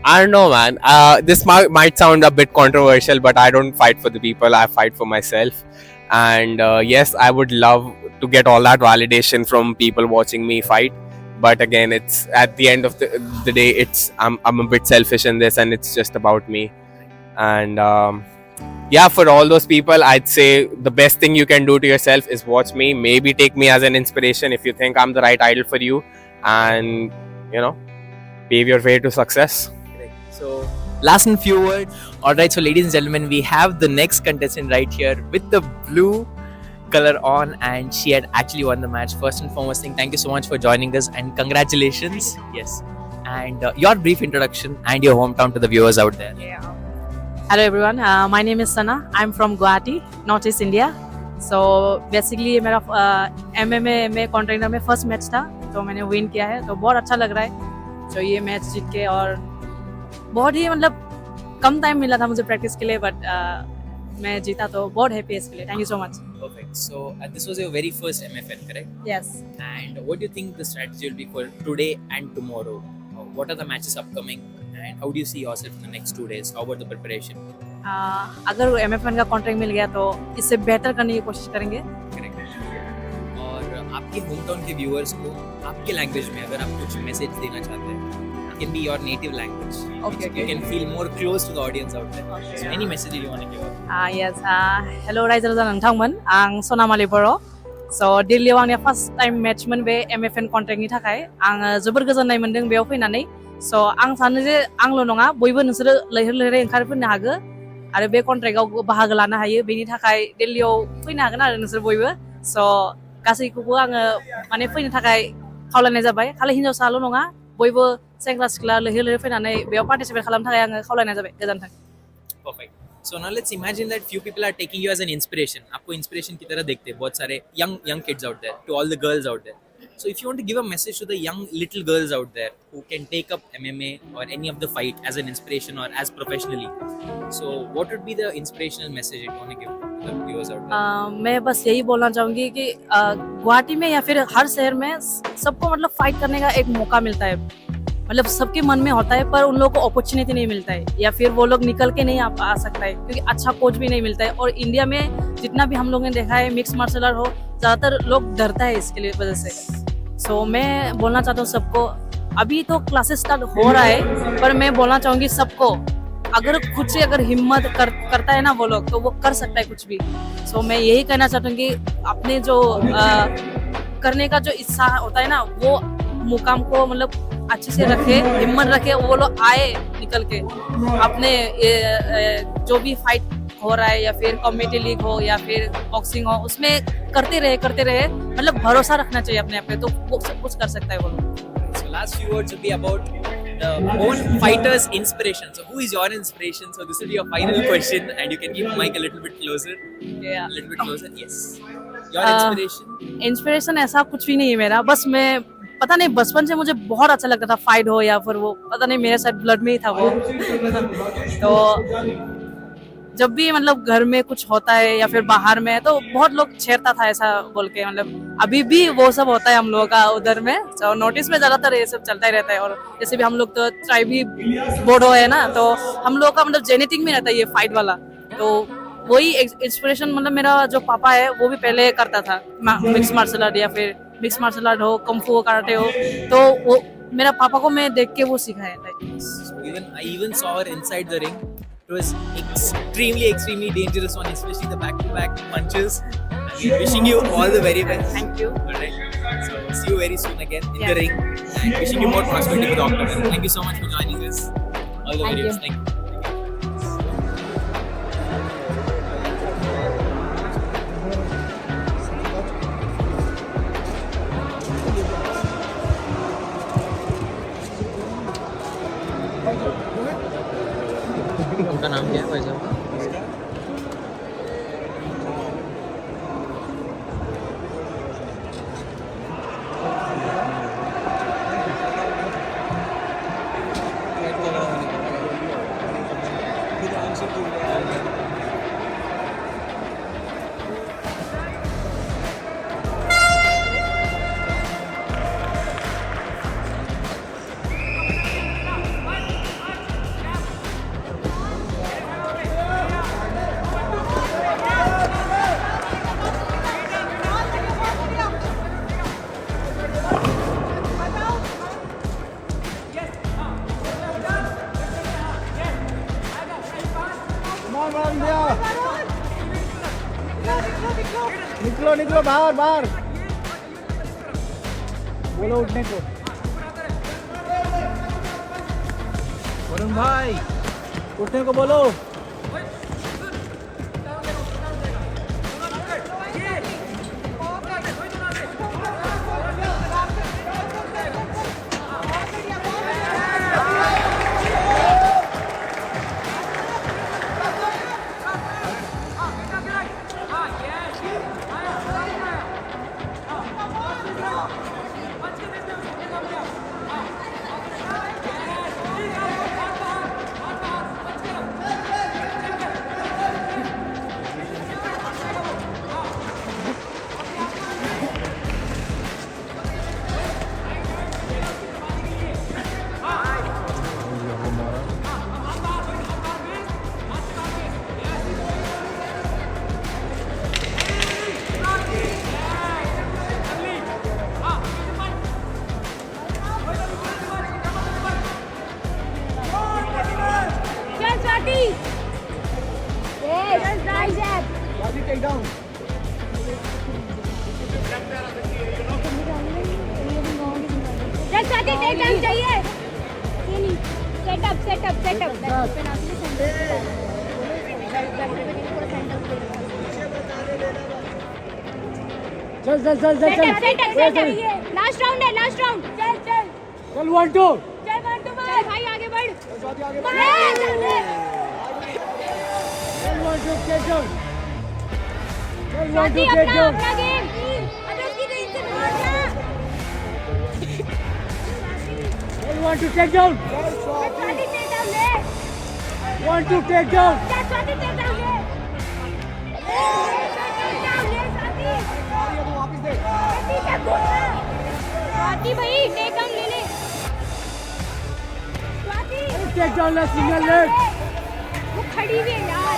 I don't know, man. This might sound a bit controversial, but I don't fight for the people. I fight for myself. And yes, I would love to get all that validation from people watching me fight. But again, it's at the end of the day, I'm a bit selfish in this, and it's just about me. And yeah, for all those people, I'd say the best thing you can do to yourself is watch me. Maybe take me as an inspiration if you think I'm the right idol for you, and pave your way to success. So last and few words. Alright, so ladies and gentlemen, we have the next contestant right here with the blue color on, and she had actually won the match. First and foremost thing, thank you so much for joining us and congratulations. Yes. And your brief introduction and your hometown to the viewers out there. Hello everyone, my name is Sana. I'm from Guwahati, Northeast India. So basically मेरा MMA में contractor में first match था, तो मैंने win किया है, तो बहुत अच्छा लग रहा है। तो ये मैच जीत के, और बहुत ही मतलब कम टाइम मिला था मुझे प्रैक्टिस के लिए, बट मैं जीता, तो बहुत हैप्पी है इसके लिए। Thank you so much. Perfect. So this was your very first MFN, correct? Yes. And what do you think the strategy will be for today and tomorrow? What are the matches upcoming? And how do you see yourself in the next 2 days? How about the preparation? अगर MFN का contract मिल गया तो इससे बेहतर करने की कोशिश करेंगे। और आपके होम टाउन के व्यूअर्स को आपके लैंग्वेज में अगर आप कुछ मैसेज देना चाहते हैं, it can be your native language. Okay. You can feel more close to the audience out there. Okay. So any message you want to give? Yes. Hello रायजो राजा नोंथांमोन, आं सनामालि बर'। So दिल्लीयाव आंनि फार्स्ट टाइम मैचमोन बे MFN कॉन्ट्रैक्टनि थाखाय आं जोबोर गोजोननाय मोनदों बेयाव फैनानै। So आं सानो जे आंल' नङा, बयबो नोंसोरो लैहोर लैहोरै ओंखारफैनो हागो आरो बे कन्ट्रेक्टआव बाहागो लानो हायो। बेनि थाखाय दिल्लीयाव फैनो हागोन आरो नोंसोर बयबो। So गासैखौबो आङो माने फैनो थाखाय खावलायनाय जाबाय। खालि हिन्जावसाल' नङा, बयबो सेंग्रा सिख्ला लैहोर लैहोर फैनानै बेयाव पार्टिसिपेट खालामनो थाखाय आङो खावलायनाय जाबाय। गोजोन्थों। Perfect. So now let's imagine that few people are taking you as an inspiration. आपको inspiration की तरह देखते हैं बहुत सारे young kids out there, to all the girls out there. So if you want to give a message to the young little girls out there who can take up MMA or any of the fight as an inspiration or as professionally, so what would be the inspirational message you want to give to the viewers out there? मैं बस यही बोलना चाहूँगी कि गुवाहाटी में या फिर हर शहर में सबको मतलब फाइट करने का एक मौका मिलता है। मतलब सबके मन में होता है, पर उन लोगों को अपॉर्चुनिटी नहीं मिलता है, या फिर वो लोग निकल के नहीं आ सकता है, क्योंकि अच्छा कोच भी नहीं मिलता है। और इंडिया में जितना भी हम लोगों ने देखा है, मिक्स मार्शल आर्ट हो, ज़्यादातर लोग डरता है इसके लिए वजह से। सो मैं बोलना चाहता हूँ सबको, अभी तो क्लासेस स्टार्ट हो रहा है, पर मैं बोलना चाहूँगी सबको, अगर खुद से अगर हिम्मत करता है ना वो लोग, तो वो कर सकता है कुछ भी। सो मैं यही कहना चाहता हूँ कि अपने जो करने का जो इच्छा होता है ना, वो मुकाम को मतलब अच्छे से रखे, हिम्मत रखे, वो लोग आए निकल के अपने जो भी फाइट हो रहा है, या फिर कम्युनिटी लीग हो या फिर बॉक्सिंग हो, उसमें करते रहे, मतलब भरोसा रखना चाहिए अपने आप पे, तो वो सब कुछ कर सकता है वो लोग। So last few words will be about the own fighter's inspiration. So who is your inspiration? So this will be your final question, and you can keep the mic a little bit closer. Yeah. A little bit closer. Yes. Your inspiration? Inspiration ऐसा कुछ भी नहीं है मेरा, बस मैं पता नहीं, बचपन से मुझे बहुत अच्छा लगता था फाइट हो, या फिर वो पता नहीं मेरे साथ ब्लड में ही था वो। तो जब भी मतलब घर में कुछ होता है या फिर बाहर में, तो बहुत लोग छेड़ता था ऐसा बोल के, मतलब अभी भी वो सब होता है हम लोगों का उधर में। तो नोटिस में ज्यादातर ये सब चलता ही रहता है। और जैसे भी हम लोग तो ट्राइबी बोडो है ना, तो हम लोग का मतलब जेनेटिक में रहता है ये फाइट वाला। तो वही इंस्पिरेशन, मतलब मेरा जो पापा है वो भी पहले करता था मिक्स मार्शल आर्ट, या फिर मिक्स मार्शल आर्ट हो, कम्फू हो, कराटे हो, तो मेरा पापा को मैं देख के वो सीखा है like I even saw her inside the ring. It was extremely dangerous one, especially the back-to-back punches. Wishing you all the very best. Thank you. Alright. So see you very soon again in Yeah. the ring, and wishing you more prosperity with October. Thank you so much for joining us. All the very Thank best. Thank you. उनका नाम क्या है भाई साहब? निकलो निकलो बाहर बाहर बोलो उठने को वरुण भाई उठने को बोलो take down. Just take down चाहिए. Set up. चल Last round है. चल. चल 1-2. चल भाई आगे बढ़. चल 1-2 take down. चल 1-2 take down. अपना गेम. अबे उसकी रेंज से मारना. चल 1-2 take down. 1-2 take down. Swati भाई टेक डाउन ले ले. स्वाति टेक डाउन ला सिंगल लेग. वो खड़ी हुई है यार.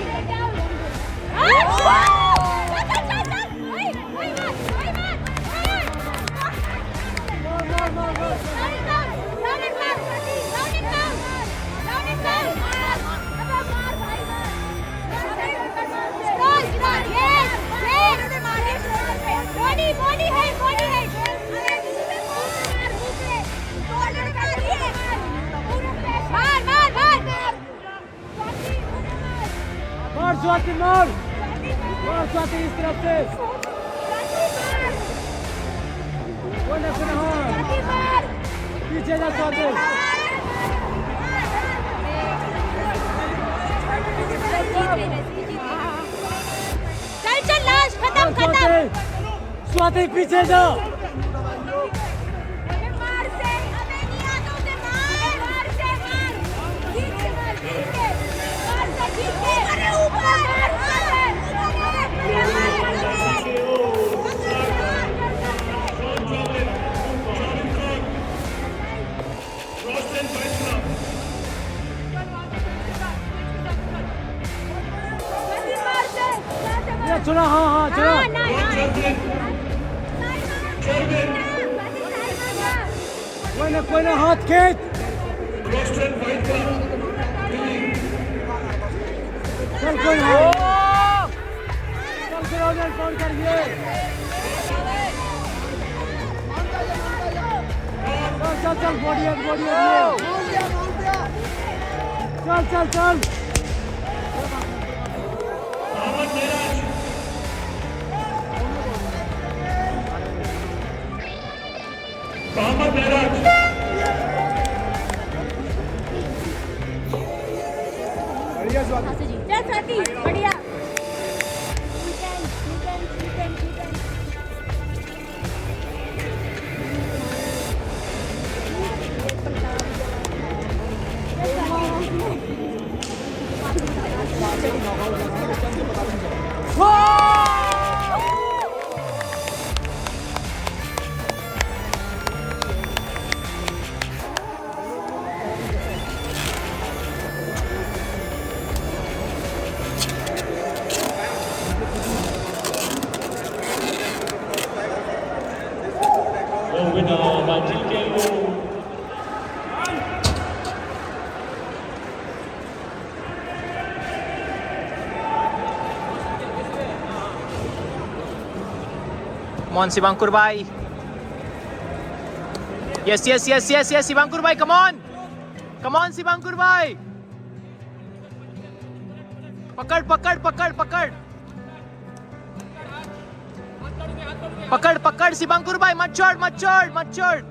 टेक डाउन ले. बॉडी है. मार स्वाति मार स्वाति इस तरफ से. पीछे जा स्वाति. चल लास्ट खत्म. स्वाति पीछे जा. चलो हाँ चलो. कोई ना हाथ खींच Western Fight Club. चल कोई ना चल फिर ऑर्डर कौन करिए चल चल बॉडी है चल चल चल Mohammad Miraj. बढ़िया Come on, Sivankur bhai. Yes, yes, yes, yes, yes, Sivankur bhai, come on. Come on, Sivankur bhai. Pakad, pakad, pakad, pakad. Pakad, pakad, Sivankur bhai, mat chod, mat chod, mat chod.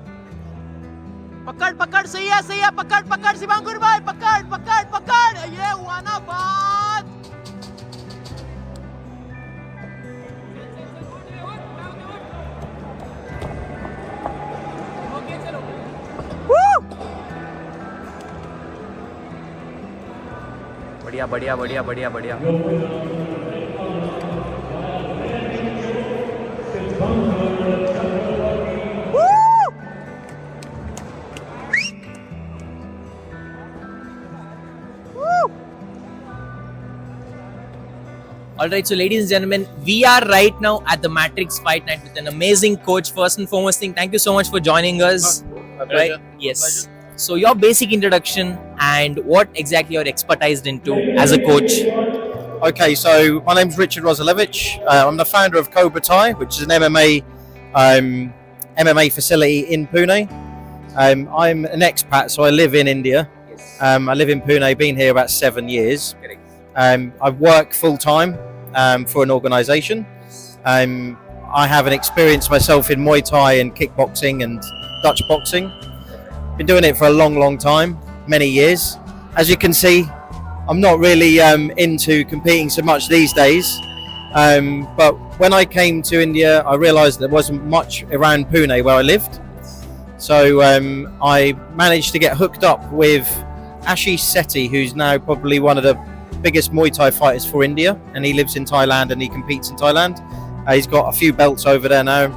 Pakad, pakad, सही है, pakad, pakad, Sivankur bhai, pakad, pakad, pakad. ये हुआ ना बात. बढ़िया बढ़िया बढ़िया बढ़िया बढ़िया Alright, so ladies and gentlemen, we are right now at the Matrix Fight Night with an amazing coach. First and foremost thing, thank you so much for joining us. Right? Yes. So your basic introduction and what exactly you're expertised into as a coach. Okay, so my name's Richard Rosalevich. I'm the founder of Cobra Thai, which is an MMA facility in Pune. I'm an expat, so I live in India. Yes. I live in Pune, been here about 7 years. Correct. I work full time for an organisation. I have an experience myself in Muay Thai and kickboxing and Dutch boxing. Been doing it for a long time, many years. As you can see, I'm not really into competing so much these days. But when I came to India, I realised there wasn't much around Pune where I lived. So I managed to get hooked up with Ashish Sethi, who's now probably one of the biggest Muay Thai fighters for India, and he lives in Thailand and he competes in Thailand. He's got a few belts over there now,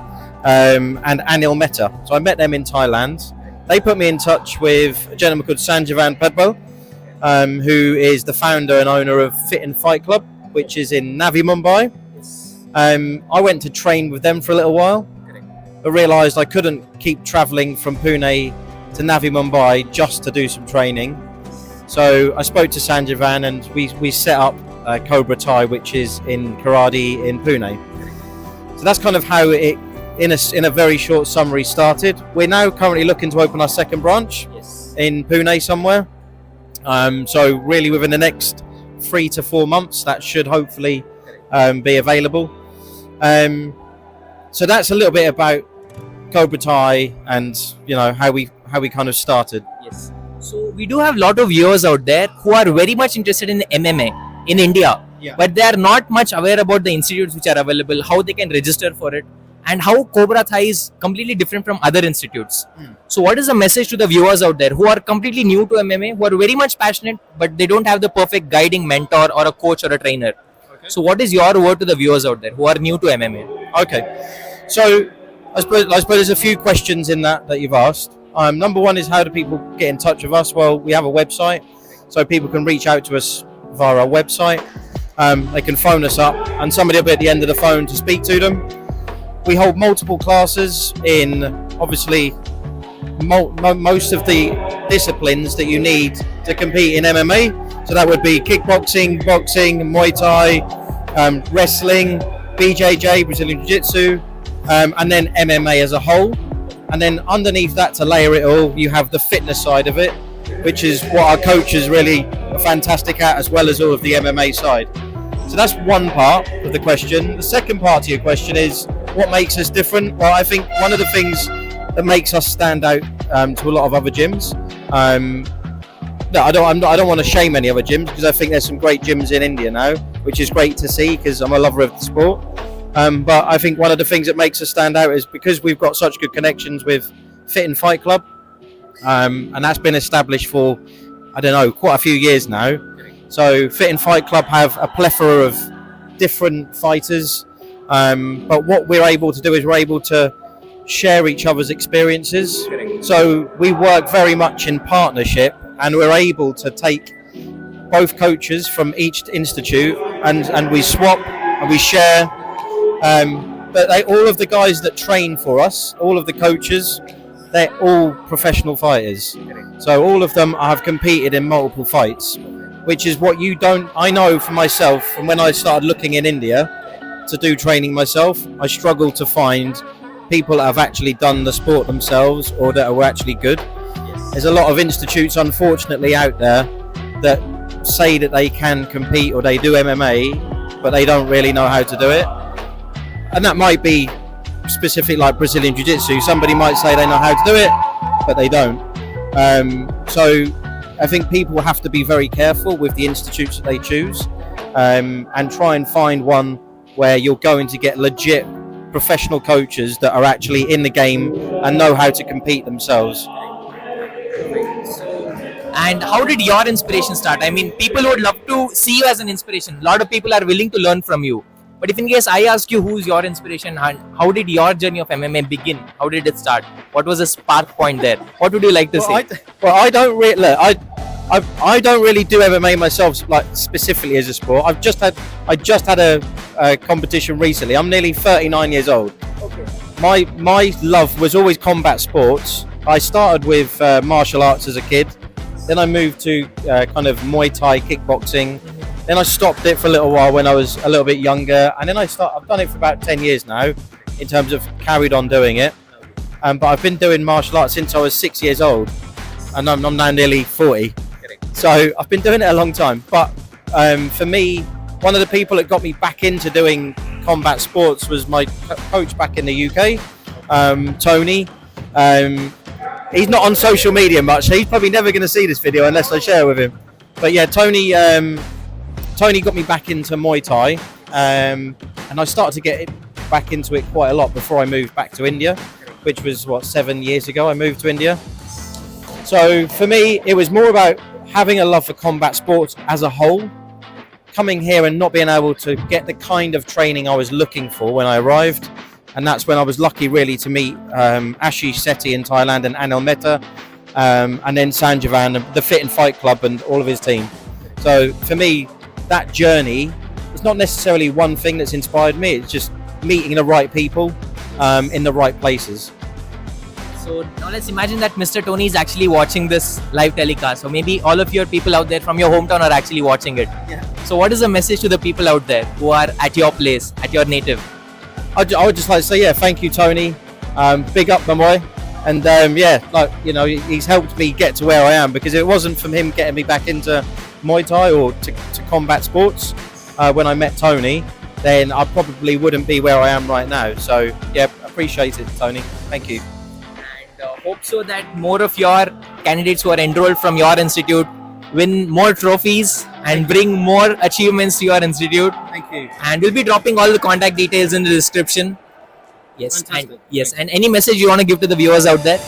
and Anil Mehta. So I met them in Thailand. They put me in touch with a gentleman called Sanjeevan Pedwell, who is the founder and owner of Fit and Fight Club, which is in Navi Mumbai. I went to train with them for a little while, but realised I couldn't keep travelling from Pune to Navi Mumbai just to do some training. So I spoke to Sanjeevan and we set up Cobra Thai, which is in Karadi in Pune. So that's kind of how it, in a very short summary, started. We're now currently looking to open our second branch in Pune somewhere. So really within the next 3 to 4 months, that should hopefully be available. So that's a little bit about Cobra Thai and how we kind of started. Yes. So we do have a lot of viewers out there who are very much interested in MMA in India, but they are not much aware about the institutes which are available, how they can register for it, and how Cobra Thai is completely different from other institutes. So what is the message to the viewers out there who are completely new to MMA, who are very much passionate, but they don't have the perfect guiding mentor or a coach or a trainer? Okay. So what is your word to the viewers out there who are new to MMA? Okay, so I suppose there's a few questions in that you've asked. Number one is, how do people get in touch with us? Well, we have a website, so people can reach out to us via our website. They can phone us up and somebody will be at the end of the phone to speak to them. We hold multiple classes in, obviously, most of the disciplines that you need to compete in MMA. So that would be kickboxing, boxing, Muay Thai, wrestling, BJJ, Brazilian Jiu-Jitsu, and then MMA as a whole. And then underneath that, to layer it all, you have the fitness side of it, which is what our coaches really are fantastic at, as well as all of the MMA side. So that's one part of the question. The second part to your question is, what makes us different? Well, I think one of the things that makes us stand out to a lot of other gyms. No, I don't want to shame any other gyms, because I think there's some great gyms in India now, which is great to see, because I'm a lover of the sport. But I think one of the things that makes us stand out is because we've got such good connections with Fit and Fight Club, and that's been established for, I don't know, quite a few years now. So Fit and Fight Club have a plethora of different fighters, but what we're able to do is we're able to share each other's experiences. So we work very much in partnership, and we're able to take both coaches from each institute and we swap and we share. But all of the guys that train for us, all of the coaches, they're all professional fighters. So all of them have competed in multiple fights, which is what I know for myself. And when I started looking in India to do training myself, I struggled to find people that have actually done the sport themselves or that are actually good. There's a lot of institutes, unfortunately, out there that say that they can compete or they do MMA, but they don't really know how to do it. And that might be specific, like Brazilian Jiu-Jitsu. Somebody might say they know how to do it, but they don't. So I think people have to be very careful with the institutes that they choose, and try and find one where you're going to get legit professional coaches that are actually in the game and know how to compete themselves. And how did your inspiration start? I mean, people would love to see you as an inspiration. A lot of people are willing to learn from you. But if in case I ask you who's your inspiration and how did your journey of MMA begin? How did it start? What was the spark point there? What would you like to say? I don't really do MMA myself, like specifically as a sport. I just had a competition recently. I'm nearly 39 years old. Okay. My love was always combat sports. I started with martial arts as a kid. Then I moved to kind of Muay Thai, kickboxing. Then I stopped it for a little while when I was a little bit younger, and then I've done it for about 10 years now, in terms of carried on doing it. But I've been doing martial arts since I was 6 years old, and I'm now nearly 40. So I've been doing it a long time. But for me, one of the people that got me back into doing combat sports was my coach back in the UK, Tony. He's not on social media much, so he's probably never going to see this video unless I share with him. But yeah, Tony got me back into Muay Thai, and I started to get back into it quite a lot before I moved back to India, which was 7 years ago I moved to India. So for me, it was more about having a love for combat sports as a whole, coming here and not being able to get the kind of training I was looking for when I arrived. And that's when I was lucky really to meet Ashish Sethi in Thailand and Anil Mehta, and then Sanjeevan, the Fit and Fight Club and all of his team. So for me, that journey, it's not necessarily one thing that's inspired me, it's just meeting the right people in the right places. So now let's imagine that Mr. Tony is actually watching this live telecast. So maybe all of your people out there from your hometown are actually watching it. Yeah. So what is the message to the people out there who are at your place, at your native? I would just like to say, thank you, Tony. Big up, my boy. And he's helped me get to where I am, because if it wasn't from him getting me back into Muay Thai or to combat sports when I met Tony, then I probably wouldn't be where I am right now. So yeah, appreciate it, Tony. Thank you. And hope so that more of your candidates who are enrolled from your institute win more trophies and bring more achievements to your institute. Thank you. And we'll be dropping all the contact details in the description. Yes. And any message you want to give to the viewers out there?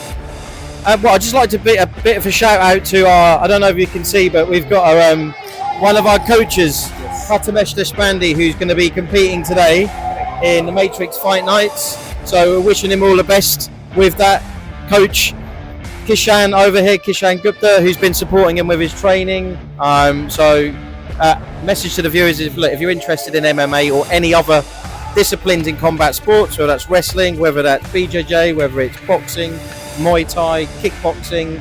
Well, I'd just like to be a bit of a shout out to I don't know if you can see, but we've got one of our coaches, Prathamesh Deshpande, who's going to be competing today in the Matrix Fight Nights. So we're wishing him all the best with that. Coach Kishan over here, Kishan Gupta, who's been supporting him with his training. Message to the viewers is, look, if you're interested in MMA or any other disciplines in combat sports, whether that's wrestling, whether that's BJJ, whether it's boxing, Muay Thai, kickboxing,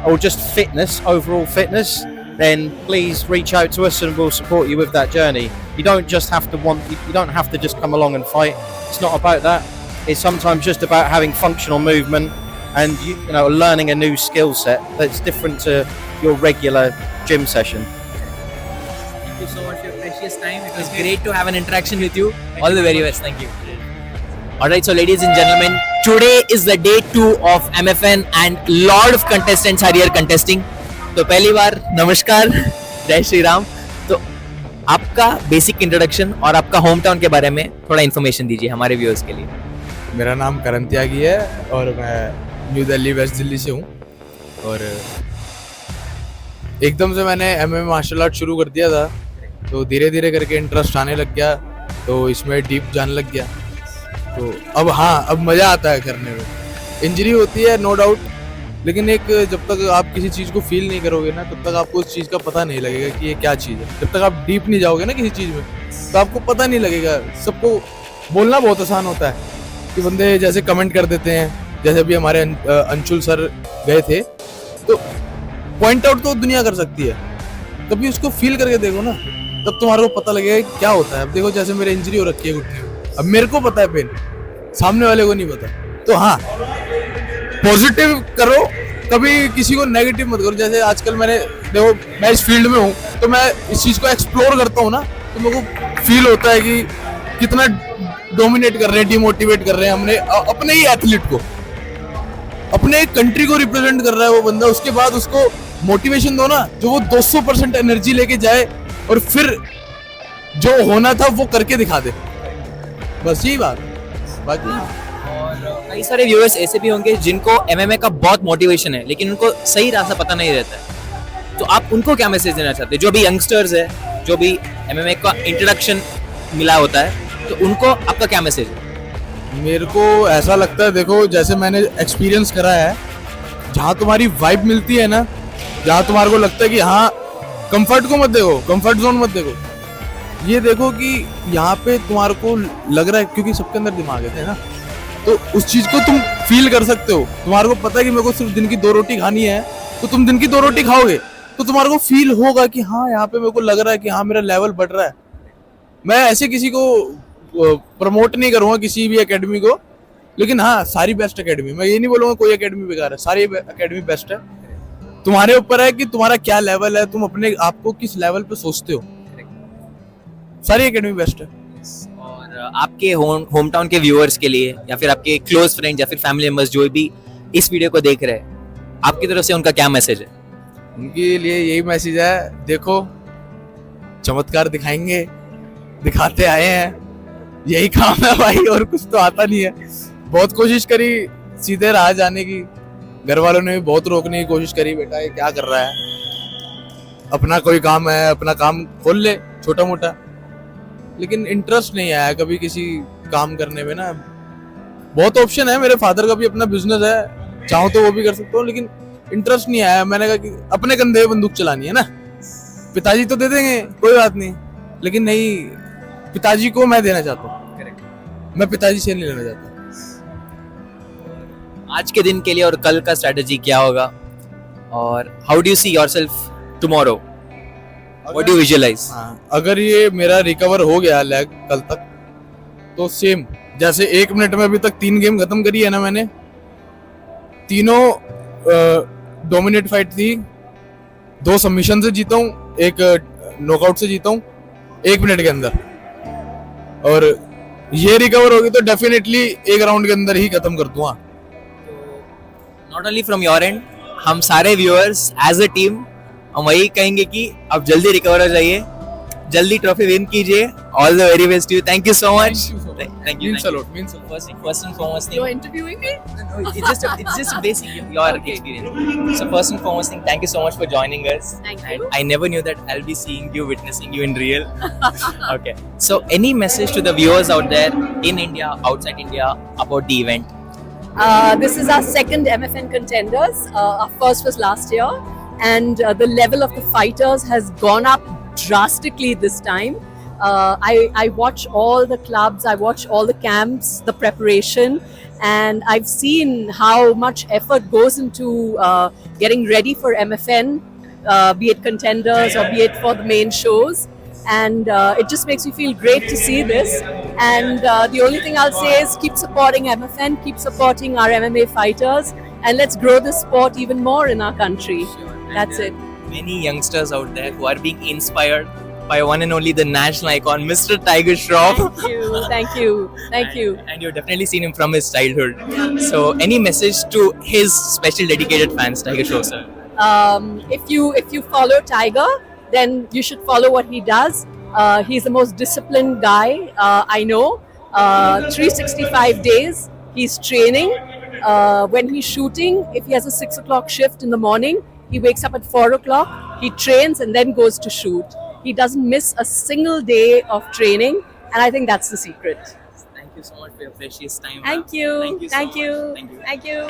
or just fitness, overall fitness, then please reach out to us and we'll support you with that journey. You don't just have to you don't have to just come along and fight. It's not about that. It's sometimes just about having functional movement and you know learning a new skill set that's different to your regular gym session. Thank you so much for your precious time. It was great to have an interaction with you. All the very best. Thank you. Alright, so ladies and gentlemen, today is the day 2 of MFN and lot of contestants are here contesting. तो पहली बार नमस्कार, जय श्री राम. तो आपका basic introduction और आपका home town के बारे में थोड़ा इन्फॉर्मेशन दीजिए हमारे व्यूअर्स के लिए. मेरा नाम करण त्यागी है और मैं न्यू दिल्ली वेस्ट दिल्ली से हूँ और एकदम से मैंने एमएमए मार्शल आर्ट शुरू कर दिया था तो धीरे धीरे करके इंटरेस्ट आने लग गया तो इसमें डीप जाने लग गया तो अब हाँ अब मज़ा आता है करने में. इंजरी होती है नो डाउट लेकिन एक जब तक आप किसी चीज़ को फील नहीं करोगे ना तब तक आपको उस चीज़ का पता नहीं लगेगा कि ये क्या चीज़ है. जब तक आप डीप नहीं जाओगे ना किसी चीज़ में तो आपको पता नहीं लगेगा. सबको बोलना बहुत आसान होता है कि बंदे जैसे कमेंट कर देते हैं जैसे अभी हमारे अंशुल सर गए थे तो पॉइंट आउट तो दुनिया कर सकती है कभी उसको फील करके देखो ना तब तुम्हारे को पता लगेगा कि क्या होता है. अब देखो जैसे मेरे इंजरी हो रखी है घुटने में अब मेरे को पता है पेन सामने वाले को नहीं पता तो हाँ पॉजिटिव करो कभी किसी को नेगेटिव मत करो. जैसे आजकल मैंने देखो मैं इस फील्ड में हूँ तो मैं इस चीज़ को एक्सप्लोर करता हूँ ना तो मेरे को फील होता है कि कितना डोमिनेट कर रहे हैं डिमोटिवेट कर रहे हैं हमने अपने ही एथलीट को अपने कंट्री को रिप्रेजेंट कर रहा है वो बंदा. उसके बाद उसको मोटिवेशन दो ना जो वो 200% एनर्जी लेके जाए और फिर जो होना था वो करके दिखा दे. बस यही बात बाकी. और कई सारे व्यूअर्स ऐसे भी होंगे जिनको एमएमए का बहुत मोटिवेशन है लेकिन उनको सही रास्ता पता नहीं रहता है तो आप उनको क्या मैसेज देना चाहते हैं जो भी यंगस्टर्स है जो भी एमएमए का इंट्रोडक्शन मिला होता है तो उनको आपका क्या मैसेज है? मेरे को ऐसा लगता है देखो जैसे मैंने एक्सपीरियंस करा है जहाँ तुम्हारी वाइब मिलती है ना जहाँ तुम्हारे को लगता है कि हाँ कंफर्ट को मत देखो कंफर्ट जोन मत देखो ये देखो कि यहाँ पे तुम्हारे को लग रहा है क्योंकि सबके अंदर दिमाग है ना तो उस चीज़ को तुम फील कर सकते हो. तुम्हारे को पता है कि मेरे को सिर्फ दिन की 2 रोटी खानी है तो तुम दिन की 2 रोटी खाओगे तो तुम्हारे को फील होगा कि हाँ यहाँ पे मेरे को लग रहा है कि हाँ मेरा लेवल बढ़ रहा है. मैं ऐसे किसी को प्रमोट नहीं करूँगा किसी भी एकेडमी को लेकिन हाँ सारी बेस्ट एकेडमी मैं ये नहीं बोलूँगा कोई एकेडमी बेकार है. सारी एकेडमी बेस्ट है. तुम्हारे ऊपर है कि तुम्हारा क्या लेवल है तुम अपने आप को किस लेवल पे सोचते हो. सारी एकेडमी बेस्ट है. और आपके होम टाउन के व्यूअर्स के लिए या फिर आपके क्लोज फ्रेंड या फिर फैमिली मेंबर्स जो भी इस वीडियो को देख रहे हैं आपकी तरफ से उनका क्या मैसेज है? उनके लिए यही मैसेज है देखो चमत्कार दिखाएंगे दिखाते आए हैं यही काम है भाई और कुछ तो आता नहीं है. बहुत कोशिश करी सीधे राह जाने की घर वालों ने भी बहुत रोकने की कोशिश करी बेटा ये क्या कर रहा है अपना कोई काम है अपना काम खोल ले छोटा मोटा लेकिन इंटरेस्ट नहीं आया कभी किसी काम करने में ना. बहुत ऑप्शन है मेरे फादर का भी अपना बिजनेस है चाहो तो वो भी कर सकता हूँ लेकिन इंटरेस्ट नहीं आया. मैंने कहा कि अपने कंधे पे बंदूक चलानी है ना पिताजी तो दे देंगे कोई बात नहीं लेकिन नहीं पिताजी को मैं देना चाहता हूँ मैं पिताजी से नहीं लेना चाहता. आज के दिन के लिए और कल का स्ट्रेटजी क्या होगा और how do you see yourself tomorrow what do you visualize? अगर ये मेरा रिकवर हो गया लेग कल तक तो सेम जैसे 1 मिनट में अभी तक 3 गेम खत्म करी है ना मैंने तीनों डोमिनेट फाइट थी 2 सबमिशन से जीता हूँ 1 नॉकआउट से जीता हूँ 1 मिनट के अंदर और ये रिकवर होगी तो डेफिनेटली 1 राउंड के अंदर ही खत्म कर दूंगा. Not only from your and हम सारे व्यूअर्स एज अ टीम हम वही कहेंगे कि आप जल्दी रिकवर हो जाइए जल्दी ट्रॉफी विन कीजिए. All the very best to you. Thank you so much. Thank you. Means a lot. Means a lot. First and foremost thing. You're interviewing me? No, it's just a basic your experience. So first and foremost thing, thank you so much for joining us. Thank you. I never knew that I'll be seeing you, witnessing you in real. Okay. So any message to the viewers out there in India, outside India about the event? This is our second MFN contenders. Our first was last year, and the level of the fighters has gone up drastically this time. I watch all the clubs, I watch all the camps, the preparation, and I've seen how much effort goes into getting ready for MFN, be it contenders or be it for the main shows. And it just makes me feel great to see this. And the only thing I'll say is keep supporting MFN, keep supporting our MMA fighters, and let's grow this sport even more in our country. That's it. Many youngsters out there who are being inspired by one and only the national icon, Mr. Tiger Shroff. Thank you. And you've definitely seen him from his childhood. So, any message to his special dedicated fans, Tiger Shroff, sir? If you follow Tiger, then you should follow what he does. He's the most disciplined guy I know. 365 days he's training. When he's shooting, if he has a 6 o'clock shift in the morning, he wakes up at 4 o'clock, he trains and then goes to shoot. He doesn't miss a single day of training, and I think that's the secret. Thank you so much for your precious time. Thank you. Thank you. Thank you. Thank you. Thank you.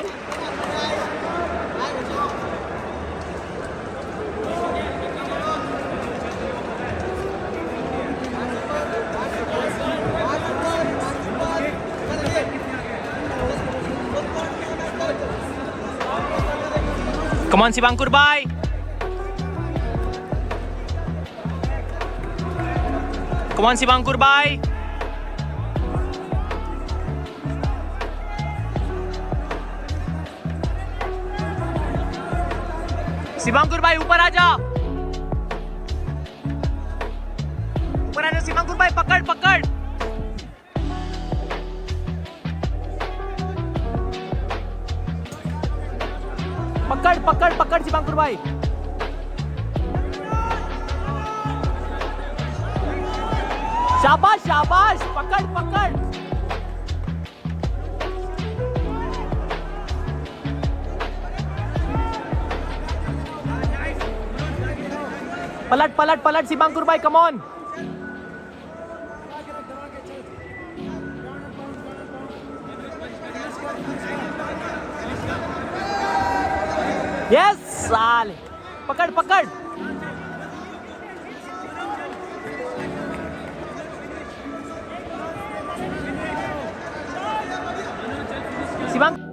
Come on, Sivankur bhai. Come on, Sivankur bhai. शिवांकुर भाई ऊपर आ जा, ऊपर आ जा शिवांकुर भाई, पकड़ पकड़। पकड़ पकड़ पकड़ शिवांकुर भाई। शाबाश शाबाश, पकड़ पकड़। पलट पलट पलट शिवांकुर भाई, कम ऑन। यस साले, पकड़ पकड़। शिवांक